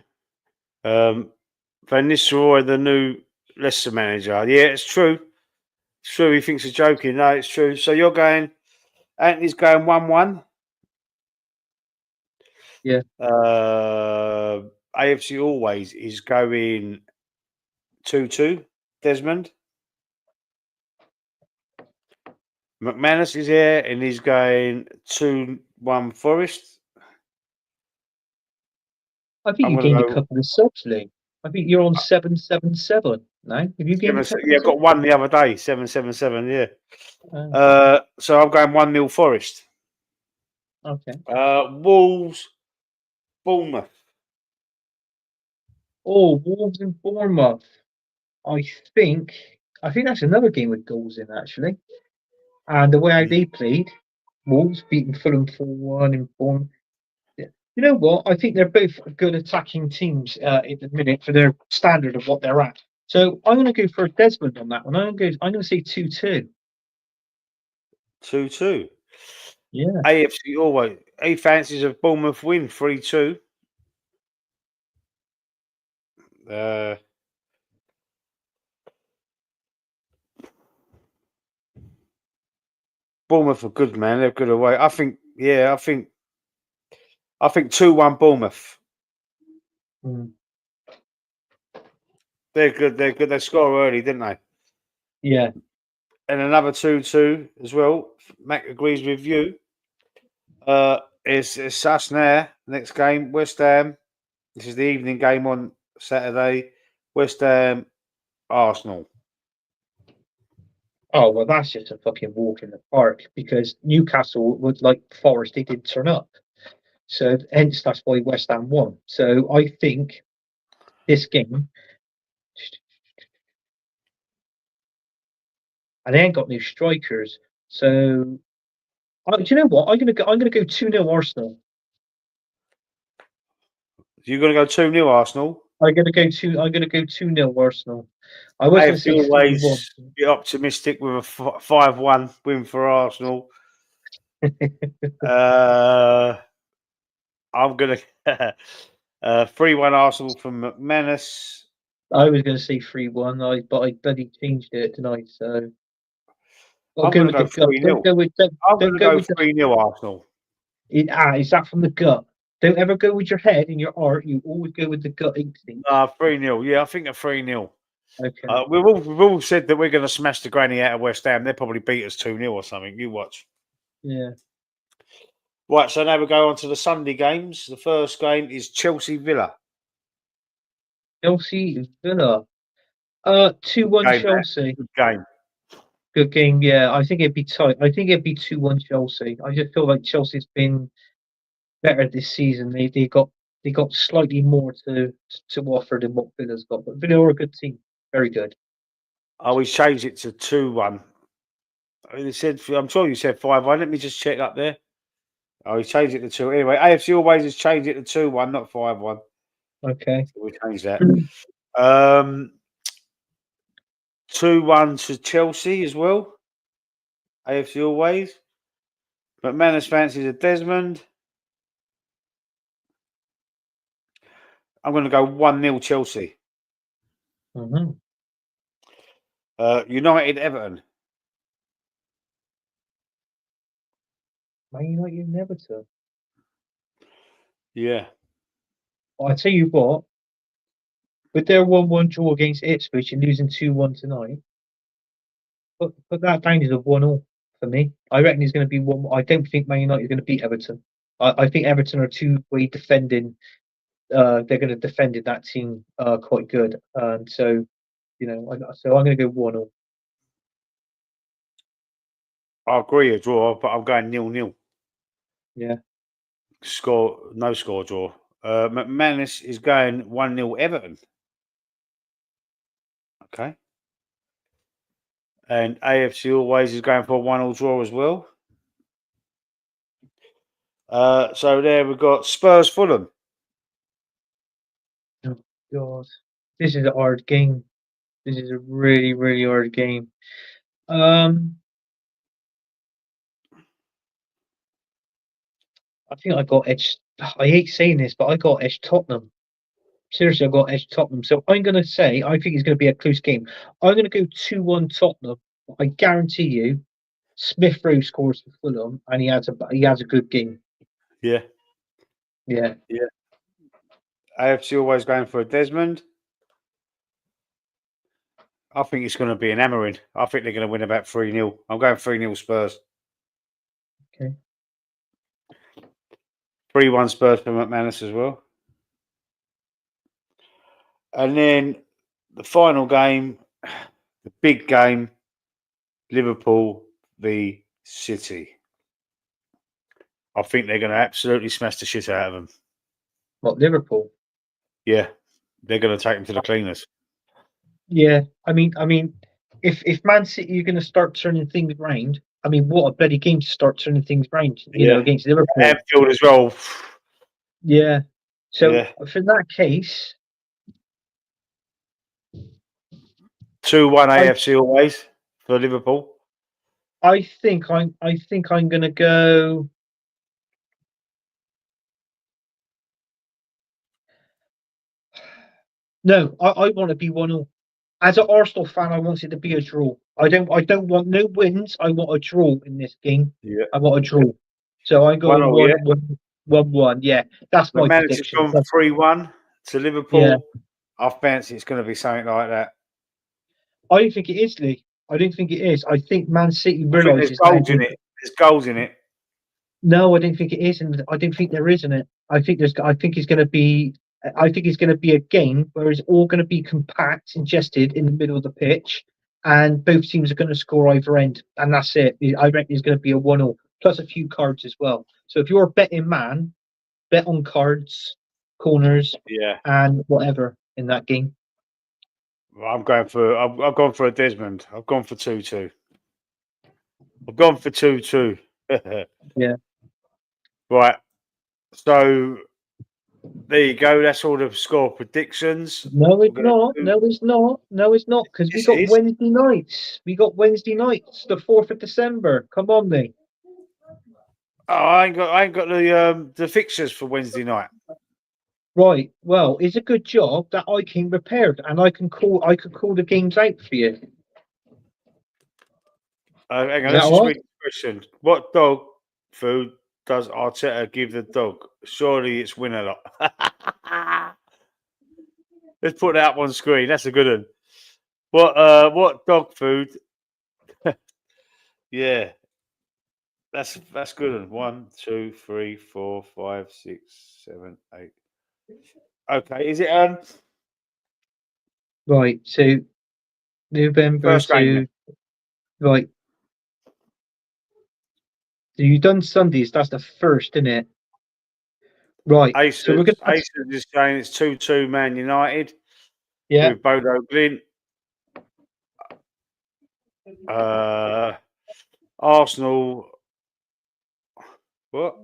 Van Nistelrooy, the new Leicester manager. Yeah, it's true. It's true. He thinks he's joking. No, it's true. So you're going. Anthony's going 1-1. Yeah. AFC always is going 2-2. Desmond. McManus is here and he's going 2-1 Forest. I think you gained a couple of subs, Lee. I think you're on 777 now. Have you gained a couple? Yeah, I got one the other day, 777. Yeah. So I'm going 1-0 Forest. Okay. Wolves, Bournemouth. Oh, Wolves and Bournemouth. I think that's another game with goals in actually. And the way they played, Wolves beating Fulham 4-1 in Bournemouth. Yeah. You know what? I think they're both good attacking teams at the minute for their standard of what they're at. So I'm going to go for Desmond on that one. I'm going to say 2-2. 2-2. Yeah. AFC always. He fancies a Bournemouth win 3-2. Bournemouth are good, man. They're good away. I think 2-1 Bournemouth. They're good. They're good. They score early, didn't they? Yeah. And another 2-2 as well. Mac agrees with you. It's us now. Next game, West Ham. This is the evening game on Saturday. West Ham, Arsenal. Oh, well, that's just a fucking walk in the park because Newcastle would like Forest, they didn't turn up. So hence that's why West Ham won. So I think this game, and they ain't got new strikers. So do you know what? I'm gonna go 2-0 Arsenal. You're gonna go 2-0 Arsenal? I'm gonna go 2-0 Arsenal. I was gonna say always be optimistic with a 5-1 win for Arsenal. I'm gonna 3-1 Arsenal from McManus. I was gonna say 3-1, but I bloody changed it tonight. So I'm gonna go 3-0. I'm gonna go 3-0 Arsenal. Is that from the gut? Don't ever go with your head and your heart. You always go with the gut instinct. 3-0. Yeah, I think a 3-0. Okay. We've all said that we're going to smash the granny out of West Ham. They'll probably beat us 2-0 or something. You watch. Yeah. Right, so now we go on to the Sunday games. The first game is Chelsea Villa. Chelsea Villa. 2-1 Chelsea. Good game. Good game, yeah. I think it'd be tight. I think it'd be 2-1 Chelsea. I just feel like Chelsea's been better this season. They got slightly more to offer than what Villa's got. But Villa are a good team. Very good. Oh, we changed it to 2-1. I'm sure you said 5-1. Let me just check up there. Oh, he changed it to 2. Anyway, AFC always has changed it to 2-1, not 5-1. Okay. So we changed that. 2-1 to Chelsea as well. AFC always. McManus fancies a Desmond. I'm going to go 1-0 Chelsea. Mm-hmm. United Everton. Man United and Everton. Yeah. I tell you what, with their 1-1 draw against Ipswich and losing 2-1 tonight, put that down as a 1-1 for me. I reckon he's going to be 1. I don't think Man United is going to beat Everton. I think Everton are two-way defending. They're going to defend that team quite good. So, so I'm going to go 1-1. I agree a draw, but I'm going 0-0. Yeah. No score draw. McManus is going 1-0 Everton. Okay. And AFC always is going for a 1-1 draw as well. So there we've got Spurs Fulham. Oh, God. This is a hard game. This is a really, really hard game. I think I got edge. I hate saying this, but I got edge Tottenham. Seriously, I got edge Tottenham. So I'm going to say I think it's going to be a close game. I'm going to go 2-1 Tottenham. I guarantee you, Smith Rowe scores for Fulham, and he has a good game. Yeah. Yeah. Yeah. AFC always going for a Desmond. I think it's going to be an hammering. I think they're going to win about 3-0. I'm going 3-0 Spurs. Okay. 3-1 Spurs for McManus as well. And then the final game, the big game, Liverpool v City. I think they're going to absolutely smash the shit out of them. What, Liverpool? Yeah, they're going to take them to the cleaners. Yeah, I mean, if Man City are going to start turning things around, I mean, what a bloody game to start turning things around, against Liverpool. Anfield as well. Yeah. So Yeah. for that case, 2-1 AFC always for Liverpool. I think I'm going to go. No, I want to be 1-0. As an Arsenal fan, I want it to be a draw. I don't want no wins. I want a draw in this game. Yeah. I want a draw. So I go 1-1. Yeah, that's my prediction. Gone 3-1 to Liverpool. Yeah. I fancy it's going to be something like that. I don't think it is, Lee. I don't think it is. I think Man City realises there's goals in it. There's goals in it. No, I don't think it is, and I don't think there is in it. I think it's going to be. I think it's going to be a game where it's all going to be compact, ingested in the middle of the pitch, and both teams are going to score either end, and that's it. I reckon it's going to be a 1-0 plus a few cards as well. So if you're a betting man, bet on cards, corners, and whatever in that game. I've gone for a Desmond. I've gone for 2-2. I've gone for 2-2. Yeah. Right. So there you go. That's all the score predictions. No, it's not. No, it's not. No, it's not. Because we got Wednesday nights. We got Wednesday nights, the 4th of December. Come on, mate. Oh, I ain't got the fixtures for Wednesday night. Right. Well, it's a good job that I came prepared, and I could call the games out for you. Hang on, let's just read the question. What dog food does Arteta give the dog? Surely it's Winner Lot. Let's put that up on screen. That's a good one. What dog food? Yeah. That's good. 1, 2, 3, 4, 5, 6, 7, 8. Okay, is it right? So November first game, Right. So you've done Sundays. That's the first, isn't it? Right. So we're Aces, gonna. Aces is saying it's 2-2 Man United Yeah. with Bodo Glint. Arsenal. What?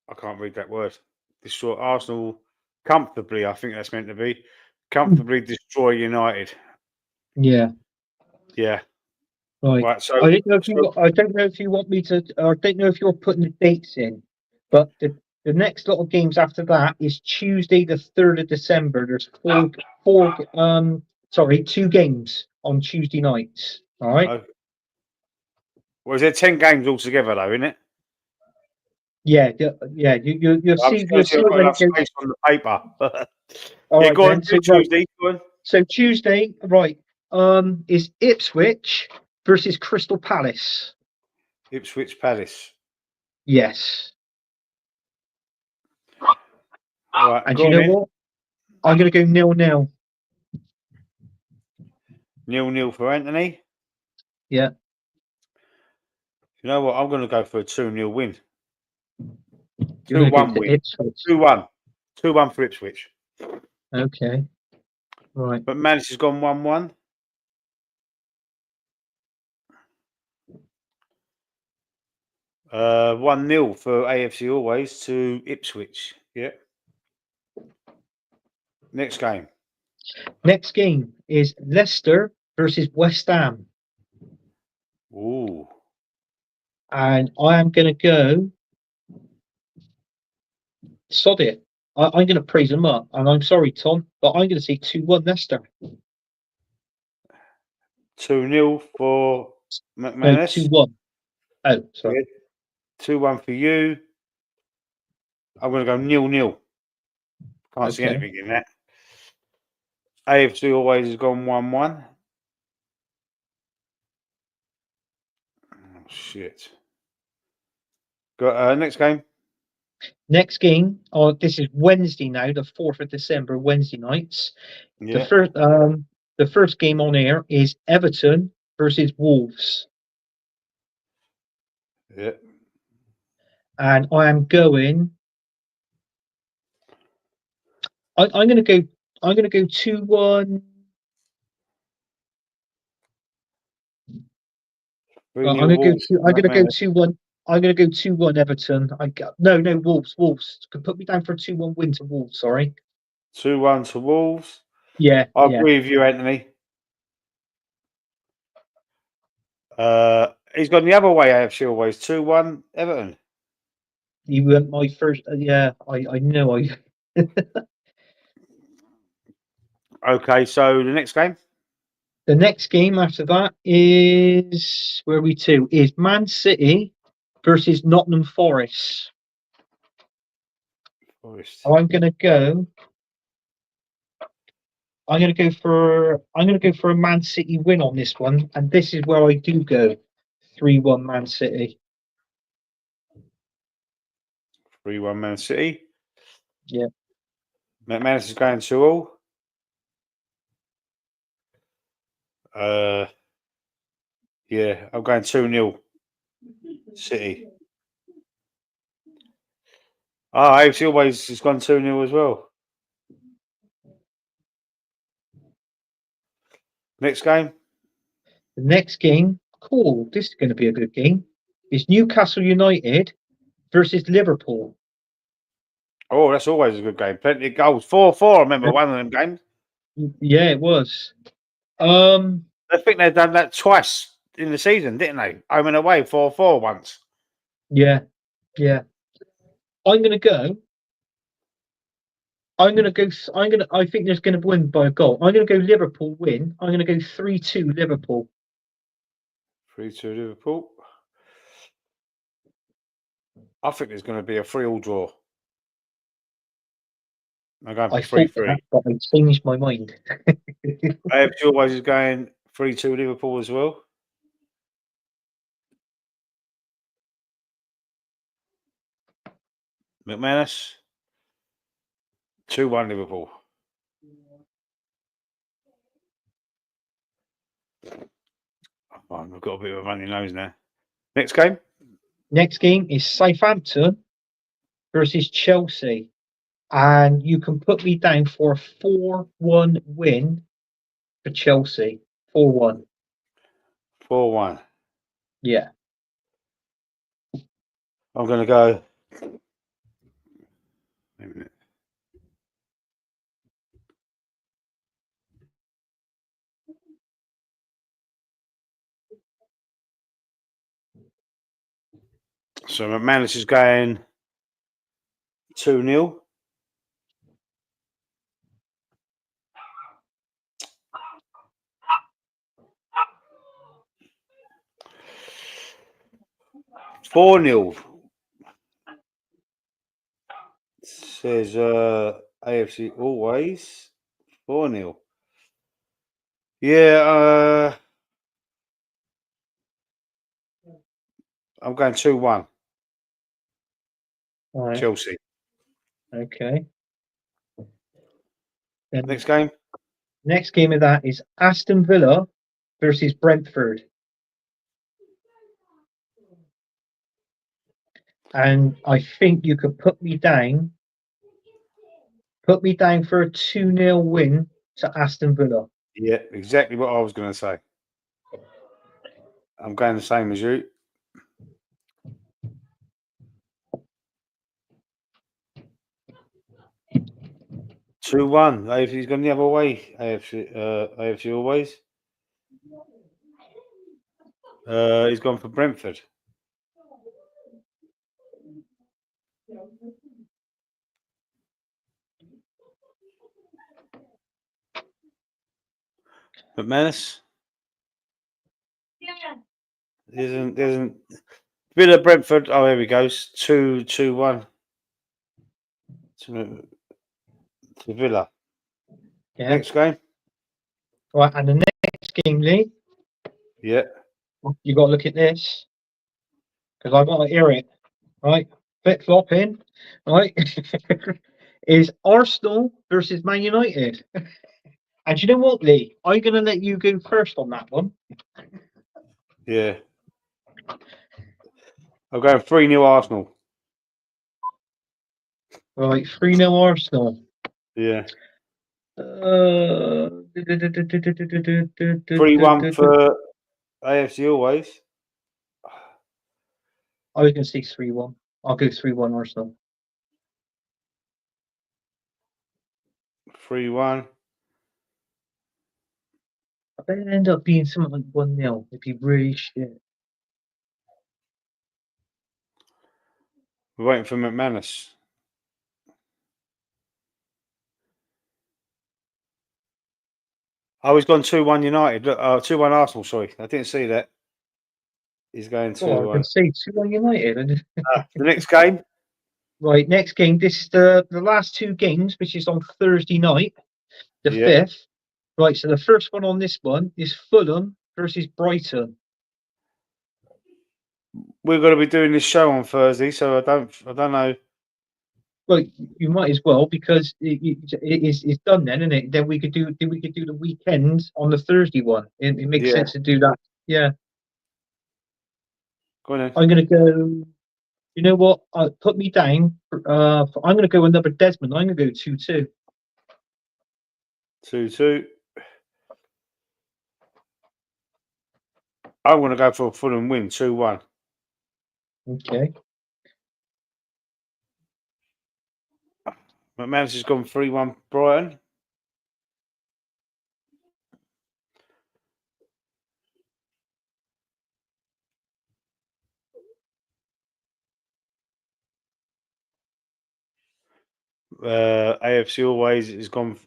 I can't read that word. Destroy Arsenal comfortably. I think that's meant to be comfortably destroy United. Yeah. Yeah. Right. Right. So, I don't know if you. I don't know if you want me to. I don't know if you're putting the dates in, but the next lot of games after that is Tuesday, the 3rd of December. There's two games on Tuesday nights. All right. well, is there 10 games altogether though, isn't it? Yeah. Yeah. You'll I'm see. just You'll going to see see if it I've got when it enough goes. space on the paper. All Yeah, right go on. then. Do Tuesday. Go on. So Tuesday, right? Is Ipswich versus Crystal Palace. Ipswich Palace. Yes. Right. And Go you on know in. what? I'm going to go 0-0. 0-0 for Anthony. Yeah. You know what? I'm going to go for a 2-0 win. You're going to go 2-1 to win. Ipswich. 2-1. 2-1 for Ipswich. Okay. Right. But Manchester has gone 1-1. Uh, 1-0 for AFC Always to Ipswich. Yeah. Next game. Next game is Leicester versus West Ham. Ooh. And I am going to go. Sod it. I'm going to praise them up. And I'm sorry, Tom, but I'm going to say 2-1 Leicester. 2-0 for No, McManus. 2-1. Oh, sorry. Yeah. 2-1 for you. I'm going to go 0-0. Can't see Okay. anything in that. AFC Always has gone 1-1. Oh, shit. Got next game. Next game. Oh, this is Wednesday now, the 4th of December, Wednesday nights. Yeah. The first game on air is Everton versus Wolves. Yeah. And I am going. I'm going to go. I'm going to go 2-1. I'm going to go. I'm going to go 2-1. I'm going to go 2-1 Everton. No Wolves. Wolves can put me down for a 2-1 win to Wolves. Sorry. 2-1 to Wolves. Yeah. I Yeah. agree with you, Anthony. He's gone the other way, AFC Always. 2-1 Everton. You were my first. Yeah. I know. Okay, so the next game. The next game after that is where are we to? Is Man City versus Nottingham Forest. Forest. I'm gonna go. I'm gonna go for a Man City win on this one, and this is where I do go 3-1 Man City. 3-1 Man City. Yeah. McManus is going 2-all. Yeah, I'm going 2-0 City. AFC Always has gone 2-0 as well. Next game. The next game, cool. This is going to be a good game. Is Newcastle United versus Liverpool. Oh, that's always a good game. Plenty of goals. 4-4. I remember one of them games. Yeah, it was. I think they've done that twice in the season, didn't they? Home and away, 4-4 once. Yeah, yeah. I'm gonna go. I'm gonna go. I think there's gonna win by a goal. I'm gonna go Liverpool win. I'm gonna go 3-2 Liverpool. 3-2 Liverpool. I think there's going to be a 3-all draw. I'm going for 3-3. But I changed my mind. AFC Always is going 3-2 Liverpool as well. McManus 2-1 Liverpool. I've got a bit of a runny nose now. Next game. Next game is Southampton versus Chelsea. And you can put me down for a 4-1 win for Chelsea. 4-1. 4-1. Yeah. I'm going to go. Wait a minute. So McManus is going 2-0. $4-0. Says AFC always 4-0. Yeah, I'm going 2-1. All right. Chelsea. Okay. Then Next game. next game of that is Aston Villa versus Brentford. And I think you could put me down for a 2-0 win to Aston Villa. Yeah, exactly what I was going to say. I'm going the same as you. $2-1. AFC's gone the other way. AFC always. He's gone for Brentford. McManus. Isn't Villa Brentford. Oh, here we go. 2-1 to Villa. Yeah. Next game. Right, and the next game, Lee, Yeah. you got to look at this because I got to hear it. Right, flip flopping. Right, is Arsenal versus Man United. And you know what, Lee? I'm going to let you go first on that one. Yeah. I'm going 3-0 Arsenal. Right, 3-0 Arsenal. Yeah. 3-1 for AFC always. I was going to say 3-1. I'll go 3-1 Arsenal. 3-1. I bet it end up being something like 1-0. It'd be really shit. We're waiting for McManus. Oh, he's gone 2-1 United. 2-1 Arsenal, sorry. I didn't see that. He's going to Oh, I was going to say 2-1 United. the next game. Right, next game. This is the last two games, which is on Thursday night, the 5th. Right, so the first one on this one is Fulham versus Brighton. We're going to be doing this show on Thursday, so I don't know. Well, you might as well because it's done then, isn't it? Then we could do the weekend on the Thursday one. It makes sense to do that. Yeah. Go on then. I'm gonna go. You know what? Put me down. I'm gonna go another Desmond. I'm gonna go 2-2. 2-2. I'm going to go for a Fulham win, 2-1. Okay. McManus has gone 3-1 Brighton. AFC always has gone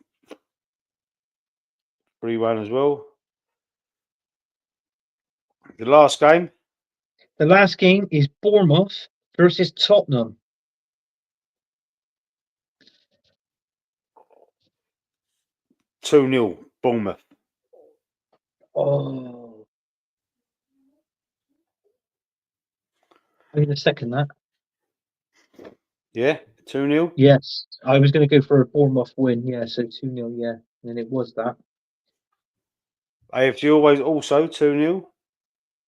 3-1 as well. The last game. The last game is Bournemouth versus Tottenham. $2-0 Bournemouth. Oh. I'm gonna second that. Yeah, 2-0. Yes, I was going to go for a Bournemouth win. Yeah, so 2-0. Yeah, and it was that. AFC always also 2-0.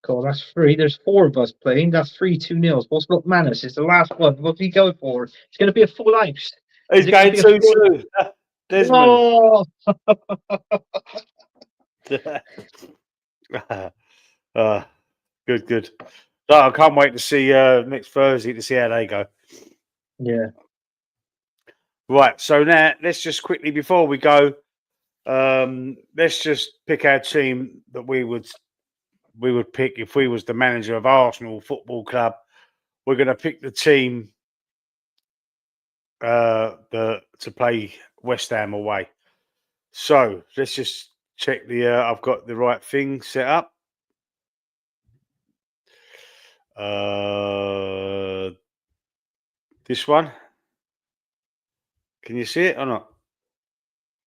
God, that's three. There's four of us playing. That's 3-2-0. What's got Manus? It's the last one. What's he going for? It's going to be a full house. He's Is it going going to be a full? 2-2. Desmond. Oh, Good. No, I can't wait to see next Thursday to see how they go. yeah. Right. So now let's just quickly before we go, let's just pick our team that we would pick if we was the manager of Arsenal Football Club. We're going to pick the team to play West Ham away. So let's just check the. I've got the right thing set up. This one. Can you see it or not?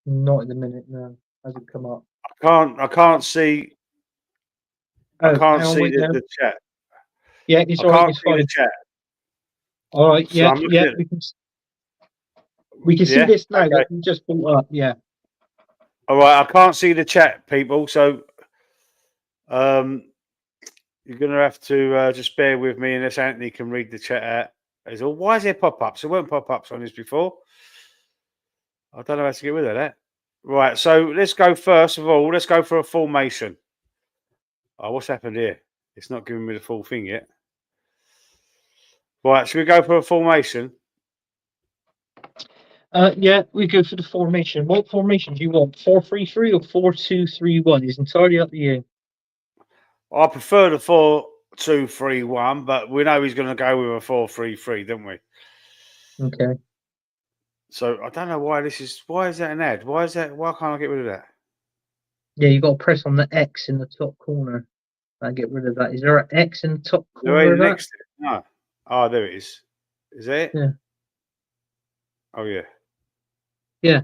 Not in the minute. No, hasn't come up. I can't see. I can't see the chat. Yeah, it's I all right. can't It's see fine. the chat. All right. So Yeah, I'm looking at- we can see Yeah? this now. Okay. That we just brought up. Yeah. All right, I can't see the chat, people. So, you're going to have to just bear with me unless Anthony can read the chat out. He's all, why is there pop-ups? There weren't pop-ups on this before. I don't know how to get rid of that. Right, so let's go first of all. Let's go for a formation. Oh, what's happened here? It's not giving me the full thing yet. Right, should we go for a formation? Yeah, we go for the formation. What formation do you want? 4-3-3 or 4-2-3-1? It's entirely up to you. I prefer the 4-2-3-1, but we know he's going to go with a 4-3-3, don't we? Okay. So I don't know why this is. Why is that an ad? Why can't I get rid of that? Yeah, you got to press on the X in the top corner and get rid of that. Is there an X in the top corner of that? Next to it. No. Oh, there it is. Is that it? Yeah. Oh, yeah. Yeah.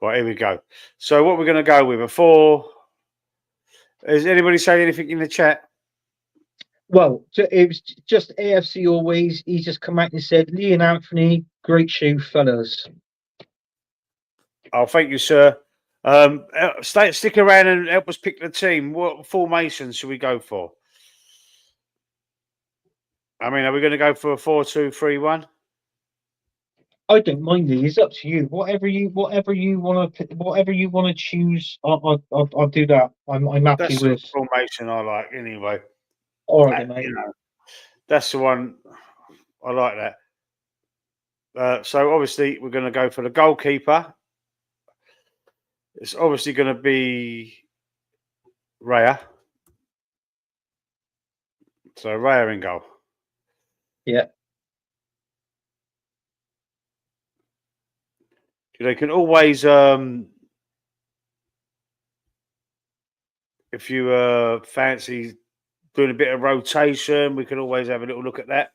Right, here we go. So what we're going to go with a 4. Is anybody saying anything in the chat? Well, it was just AFC always. He just come out and said, Lee and Anthony, great show, fellas. Oh, thank you, sir. Stick around and help us pick the team. What formation should we go for? I mean, are we going to go for a 4-2-3-1? I don't mind, Lee. It's up to you. Whatever you want to choose, I'll do that. I'm happy That's with. the formation I like anyway. All right, mate. You know, that's the one. I like that. So obviously we're going to go for the goalkeeper. It's obviously going to be Raya. So Raya in goal. Yeah. They can always, if you fancy doing a bit of rotation, we can always have a little look at that.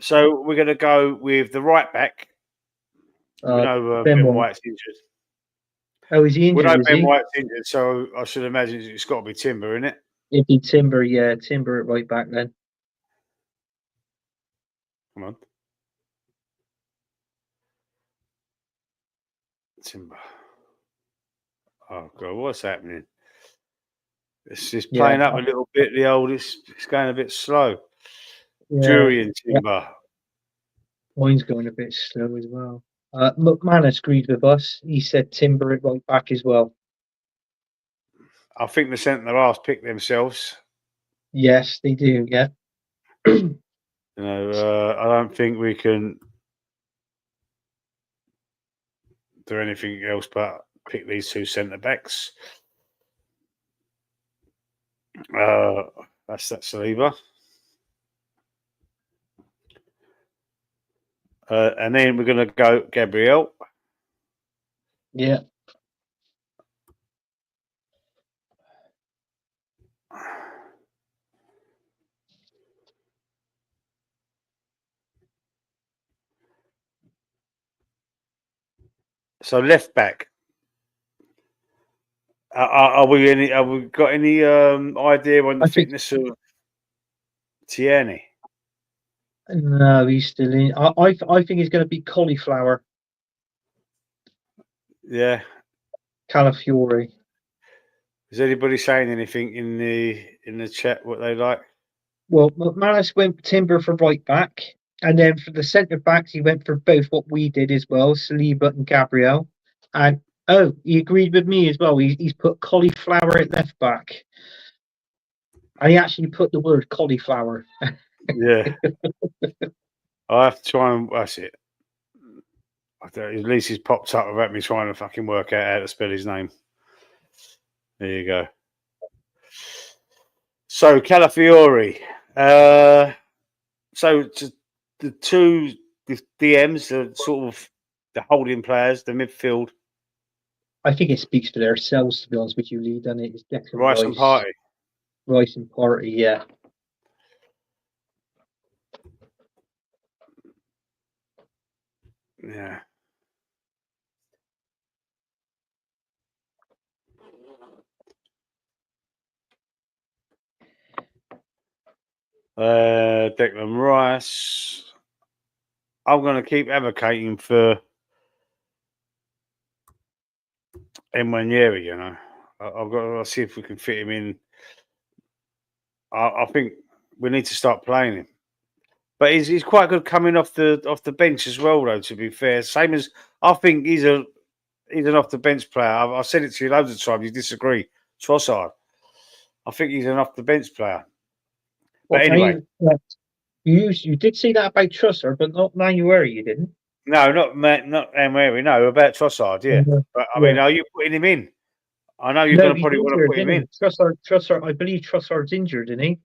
So we're going to go with the right back. We know Ben White's injured. Oh, is he injured? We know Ben White's injured, so I should imagine it's got to be Timber, isn't it? It'd be Timber, yeah. Timber at right back then. Come on. Timber. Oh, God, what's happening? It's just playing up a little bit. It's going a bit slow. Yeah. Jury and Timber. Mine's going a bit slow as well. McManus agreed with us. He said Timber at right back as well. I think the centre halves pick themselves. Yes, they do. Yeah. I don't think we can do anything else but pick these two centre backs. That's Saliba. And then we're going to go Gabriel. Yeah. So left back. Have we got any idea on the fitness of Tierney? No, he's still in. I think he's going to be Cauliflower. Yeah. Calafiore. Is anybody saying anything in the chat what they like? Well, McManus went Timber for right back, and then for the centre backs, he went for both what we did as well, Saliba and Gabriel. And he agreed with me as well. He's put cauliflower at left back, and he actually put the word cauliflower. Yeah, I have to try and that's it. At least he's popped up without me trying to fucking work out how to spell his name. There you go. So Calafiori. So the two DMs are sort of the holding players, the midfield. I think it speaks for themselves, to be honest with you, Lee, doesn't it? It's Declan Rice and Partey. Rice and Partey, yeah. Yeah. Declan Rice. I'm going to keep advocating for Emmanuel, you know. I've got to see if we can fit him in. I think we need to start playing him. But he's quite good coming off the bench as well, though, to be fair. Same as I think he's an off the bench player. I've said it to you loads of times, you disagree. Trossard. I think he's an off the bench player. But anyway. You did say that about Trossard, but not Manuel, you didn't. No, not Mary. No, about Trossard, yeah. But I mean, are you putting him in? I know you're going to probably want to put him in. Trossard, I believe Trossard's injured, isn't he?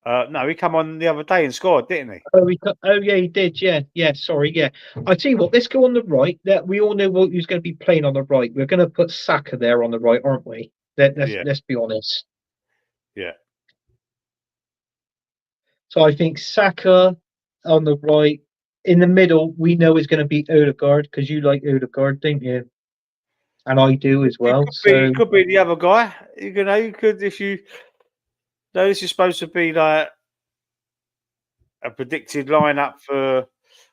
No, he come on the other day and scored, didn't he? Oh, yeah, he did. Yeah. Sorry, yeah. I tell you what, let's go on the right. That we all know who's going to be playing on the right. We're going to put Saka there on the right, aren't we? Let's be honest. Yeah. So I think Saka on the right. In the middle, we know is going to be Odegaard because you like Odegaard, don't you? And I do as well. It could be the other guy. You could if you. No, this is supposed to be like a predicted lineup for,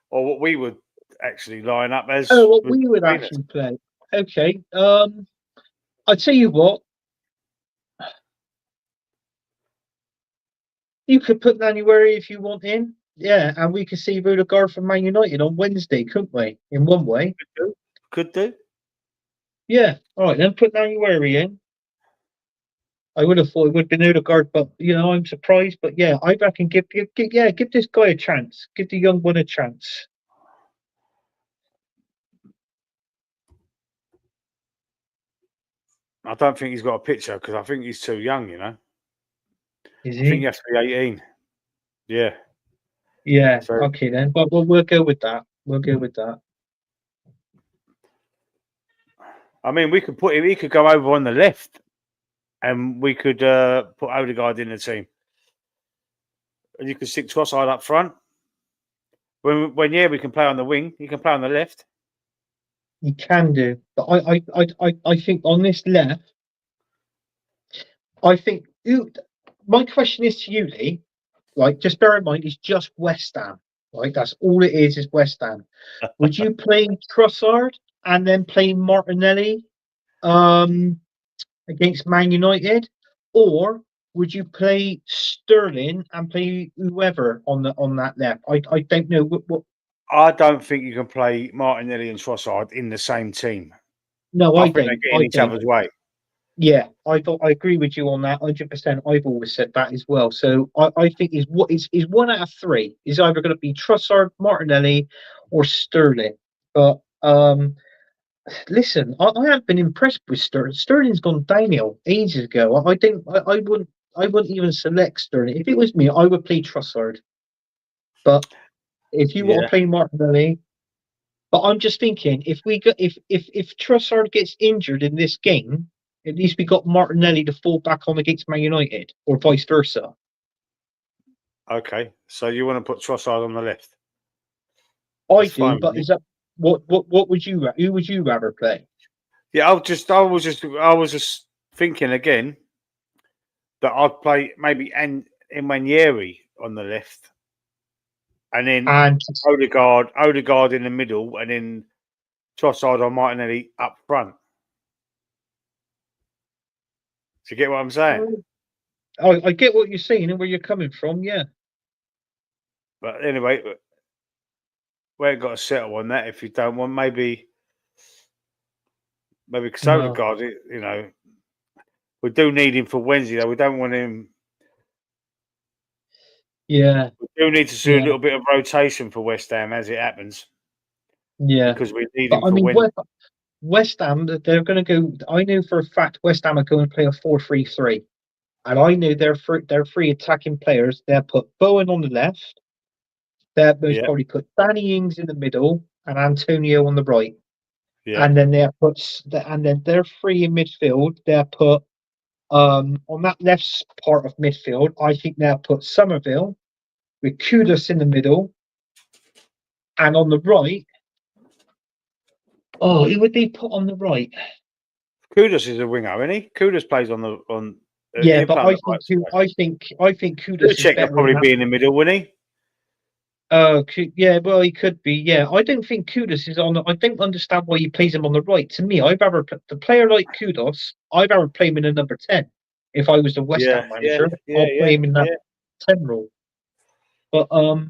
or what we would actually line up as. Oh, what we would actually play. Okay. I tell you what. You could put Nanuary if you want in. Yeah, and we could see Odegaard from Man United on Wednesday, couldn't we? In one way. Could do. Yeah. All right, then put Nanuary in. I would have thought it would have been Odegaard, but I'm surprised. But yeah, I reckon give this guy a chance. Give the young one a chance. I don't think he's got a picture because I think he's too young, you know. Is he? I think he has to be 18. Yeah. Yeah. So, okay then, but we'll go with that. We'll go with that. I mean, we could put him. He could go over on the left, and we could put Odegaard in the team, and you could stick Trossard up front. When we can play on the wing. He can play on the left. You can do, but I think on this left, I think my question is to you, Lee. Like, just bear in mind, it's just West Ham. Right, that's all it is West Ham. Would you play Trossard and then play Martinelli against Man United, or would you play Sterling and play whoever on that left? I don't know what. I don't think you can play Martinelli and Trossard in the same team. No, I don't. They're getting each other's way. Yeah, I agree with you on that 100%. I've always said that as well. So I think is one out of three is either going to be Trossard, Martinelli, or Sterling. But listen, I haven't been impressed with Sterling. Sterling's gone downhill ages ago. I wouldn't even select Sterling. If it was me, I would play Trossard. But if you want to play Martinelli, but I'm just thinking if Trossard gets injured in this game, at least we got Martinelli to fall back on against Man United, or vice versa. Okay, so you want to put Trossard on the left? I do, but is that what would you? Who would you rather play? Yeah, I was just thinking again that I'd play maybe Emmanuel on the left, and then Odegaard in the middle, and then Trossard or Martinelli up front. you get what I'm saying? I get what you're saying and where you're coming from. Yeah. But anyway, we ain't got to settle on that. If you don't want, maybe because No. Odegaard, you know, we do need him for Wednesday. Though we don't want him. Yeah. We do need to do a Yeah. little bit of rotation for West Ham as it happens Yeah. because we need But him I for mean, Wednesday. West Ham, they're going to go. I know for a fact West Ham are going to play a 4-3-3, and I know their three attacking players. They'll put Bowen on the left. They'll most Yeah, probably put Danny Ings in the middle and Antonio on the right. yeah, And then they're three in midfield. They'll put on that left part of midfield. I think they'll put Somerville with Kudus in the middle, and on the right. Oh, who would they put on the right? Kudus is a winger, isn't he? Kudus plays on the on. Yeah, He'll but play on the right side. I think Kudus is Check will better in probably that. be in the middle, wouldn't he? Yeah, well, he could be. Yeah, I don't think Kudus is on. I don't understand why he plays him on the right. To me, I'd rather the player like Kudus. I'd rather play him in a number 10. If I was the West Ham manager, I'll play him in that 10 role. But I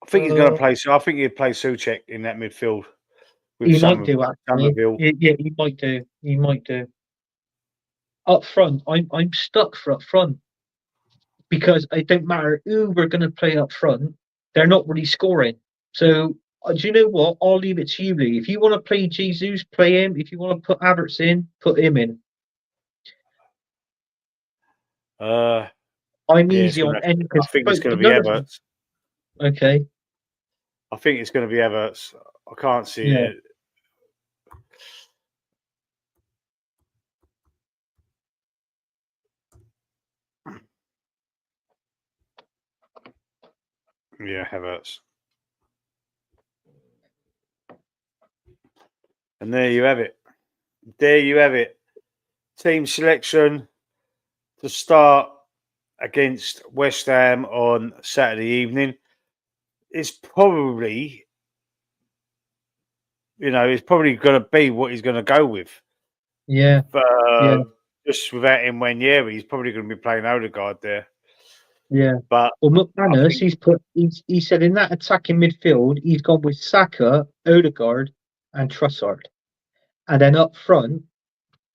think he's going to play. So I think he'd play Souček in that midfield with he might do actually. Somerville. Yeah, he might do. He might do. Up front, I'm stuck for up front because it don't matter who we're going to play up front. They're not really scoring. So do you know what? I'll leave it to you, Lee. If you want to play Jesus, play him. If you want to put Havertz in, put him in. I'm Yeah, easy on any. I think it's going to be Havertz. Okay. I think it's going to be Havertz. I can't see it. Yeah, Havertz. And there you have it. There you have it. Team selection to start against West Ham on Saturday evening. It's probably, it's probably going to be what he's going to go with. Yeah. Just without him Nwaneri, he's probably going to be playing Odegaard there. Yeah. But McManus, he said in that attacking midfield, he's gone with Saka, Odegaard, and Trossard. And then up front,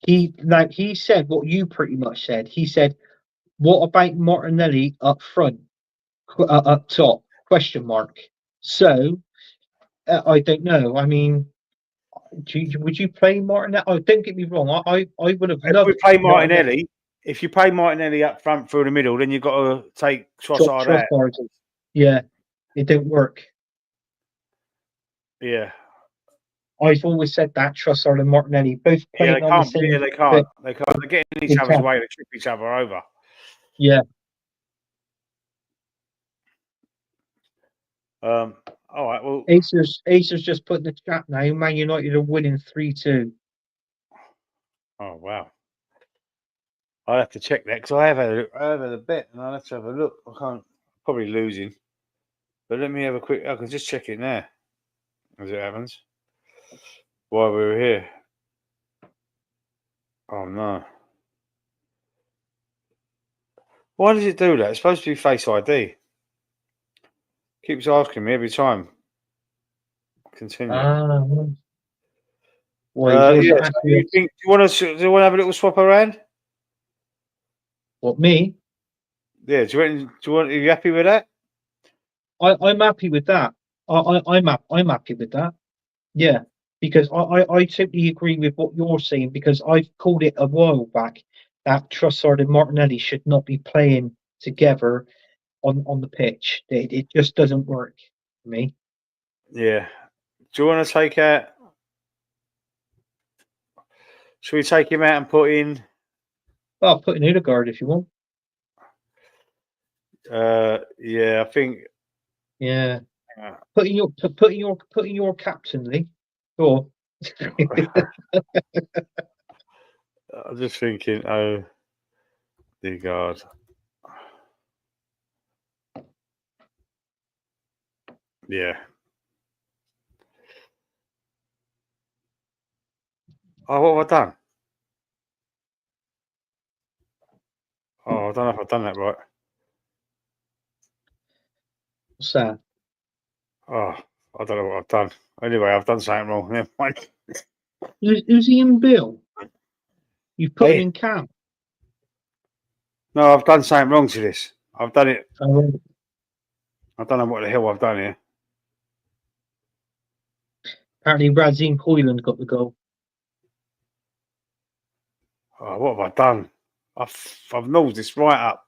he said what you pretty much said. He said, "What about Martinelli up front, up top?" Question mark. So I don't know. I mean, would you play Martinelli? Oh, don't get me wrong. I would have loved. If we play Martinelli, if you play Martinelli up front through the middle, then you've got to take Trossard out. Yeah, it didn't work. Yeah. I've always said that Trossard and Martinelli both playing on the same. Yeah, they can't. They can't. They're getting each other's way. They trip each other over. Yeah. All right. Well, Acer's just put in the chat now. Man United are winning 3-2. Oh wow! I'll have to check that because I have had a bet, and I'll have to have a look. I can't probably losing, but let me have a quick. I can just check it now as it happens. While we were here. Oh no! Why does it do that? It's supposed to be Face ID. Keeps asking me every time. Continue. Well, do you want to have a little swap around? What, me? Yeah. Are you happy with that? I'm happy with that. I'm happy with that. Yeah, because I totally agree with what you're saying because I've called it a while back that Trossard and Martinelli should not be playing together on the pitch. It just doesn't work for me. Yeah. Do you want to take out? Should we take him out and put in? Well, put in Odegaard if you want. Yeah, I think. Yeah. Put in your captain, Lee. Go on. I'm just thinking. Oh, dear God. Yeah. Oh, what have I done? Oh, I don't know if I've done that right. What's that? Oh, I don't know what I've done. Anyway, I've done something wrong. Never mind. Who's Ian Bill? You've put him Hey, in camp. no, I've done something wrong to this. I've done it. Oh, I don't know what the hell I've done here. apparently, Radzine Hoyland got the goal. Oh, what have I done? I've nosed this right up.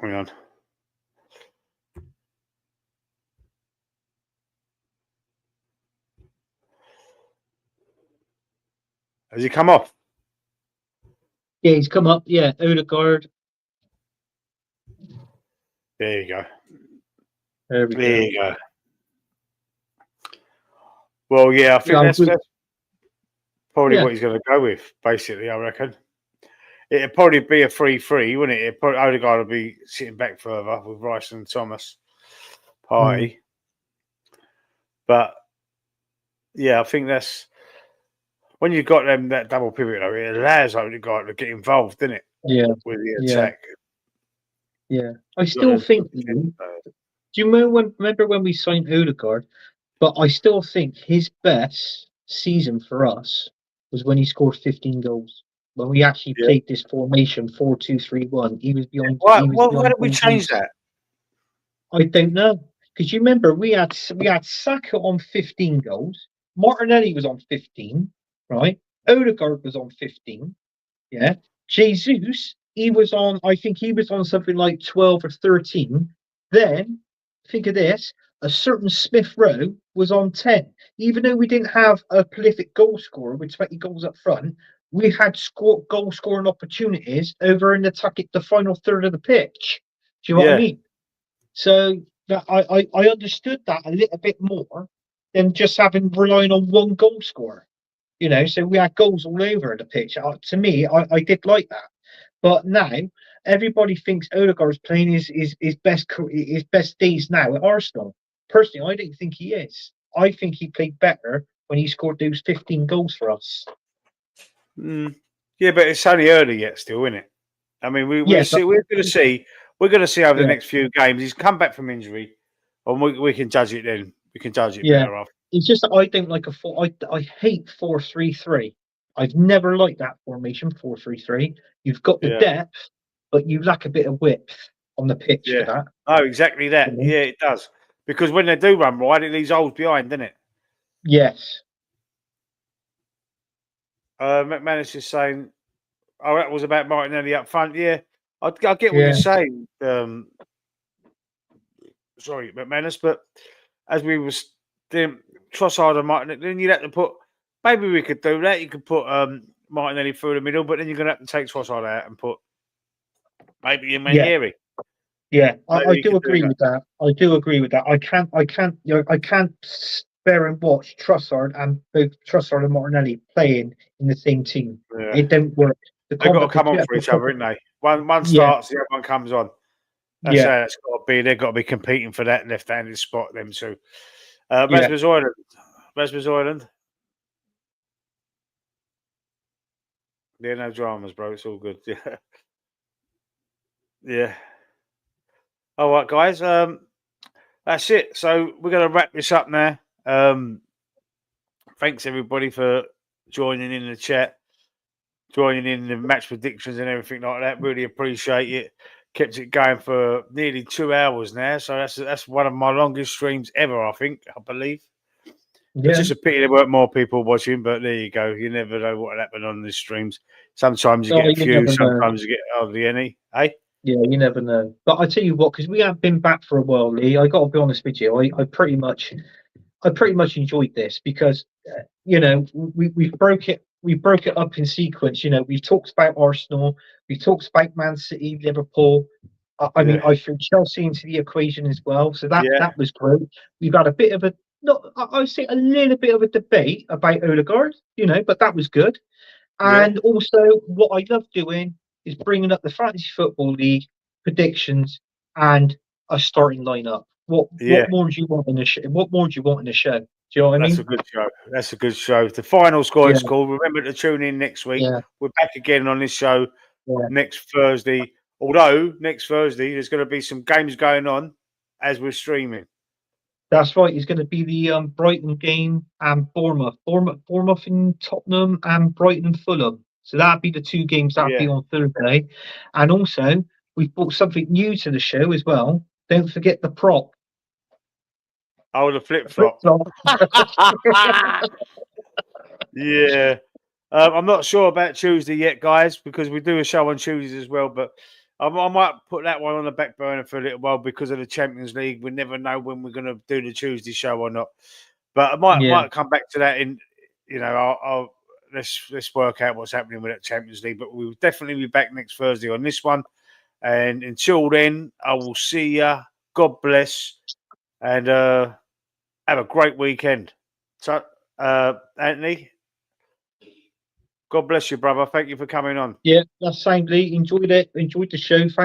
Hang on. Has he come off? Yeah, he's come up. Yeah, Odegaard. There you go. There we go. There you go. Well, yeah, I think that's probably what he's going to go with, basically, I reckon. It'd probably be a 3-3, wouldn't it? Odegaard would be sitting back further with Rice and Thomas Party. But, yeah, I think that's... When you've got them that double pivot, though, it allows Odegaard to get involved, doesn't it? Yeah. With the attack. Yeah. I still think... Do you remember when we signed Odegaard? But I still think his best season for us was when he scored 15 goals. When we actually played this formation 4-2-3-1, he was beyond. Why did we change that? I don't know, because you remember we had Saka on 15 goals, Martinelli was on 15, right? Odegaard was on 15, yeah. Jesus, I think he was on something like 12 or 13. Then think of this. A certain Smith Rowe was on 10. Even though we didn't have a prolific goal scorer with 20 goals up front, we had goal scoring opportunities over in the final third of the pitch. Do you know what I mean? So I understood that a little bit more than just relying on one goal scorer. You know, so we had goals all over the pitch. To me, I did like that. But now everybody thinks Odegaard's playing his best days now at Arsenal. Personally, I don't think he is. I think he played better when he scored those 15 goals for us. Yeah, but it's only early yet, still, isn't it? I mean, we're going to see over the next few games. He's come back from injury, and we can judge it then. We can judge it better off. It's just that I don't like I hate 4-3-3. I've never liked that formation 4-3-3. You've got the depth, but you lack a bit of width on the pitch for that. Oh, exactly that. Mm-hmm. Yeah, it does. Because when they do run wide, it leaves holes behind, doesn't it? Yes. McManus is saying, "Oh, that was about Martinelli up front." Yeah, I get what you're saying. Sorry, McManus, but as we was doing Trossard and Martinelli, then you'd have to put. Maybe we could do that. You could put Martinelli through the middle, but then you're going to have to take Trossard out and put maybe Imanieri. Yeah, I do agree with that. I do agree with that. I can't bear and watch Trossard and Martinelli playing in the same team. Yeah. It don't work. They've got to come on for each other, haven't they? One starts, the other one comes on. That's how it's got to be. They've got to be competing for that left-handed spot, them two. Rasmus Højlund. Yeah, no dramas, bro. It's all good. Yeah. Yeah. All right, guys. That's it. So we're going to wrap this up now. Thanks, everybody, for joining in the chat, joining in the match predictions and everything like that. Really appreciate it. Kept it going for nearly 2 hours now. So that's one of my longest streams ever, I believe. Yeah. It's just a pity there weren't more people watching, but there you go. You never know what happened on these streams. Sometimes you get a few, sometimes you get hardly any. Eh? Yeah, you never know. But I tell you what, because we have been back for a while, Lee. I got to be honest with you. I pretty much enjoyed this because we broke it. We broke it up in sequence. We talked about Arsenal. We talked about Man City, Liverpool. I mean, I threw Chelsea into the equation as well. So that was great. We've had a bit of I would say a little bit of a debate about Odegaard, but that was good. And also, what I love doing is bringing up the Fantasy Football League predictions and a starting lineup. What more do you want in the show? What more do you want in the show? Do Do you know what I That's mean? a good show. That's a good show. The final score Yeah. is called. Remember to tune in next week. Yeah. We're back again on this show Yeah. next Thursday. Although next Thursday there's going to be some games going on as we're streaming. That's right. It's going to be the Brighton game and Bournemouth in Tottenham, and Brighton and Fulham. So that'd be the two games that'd be on Thursday. And also, we've brought something new to the show as well. Don't forget the prop. Oh, the flip flop. Yeah. I'm not sure about Tuesday yet, guys, because we do a show on Tuesdays as well. But I might put that one on the back burner for a little while because of the Champions League. We never know when we're going to do the Tuesday show or not. But I might come back to that in, I'll let's work out what's happening with that Champions League. But we'll definitely be back next Thursday on this one. And until then, I will see you. God bless, and have a great weekend. So, Anthony, God bless you, brother. Thank you for coming on. Yeah, that's same, Lee. Enjoyed it. Enjoyed the show. Thank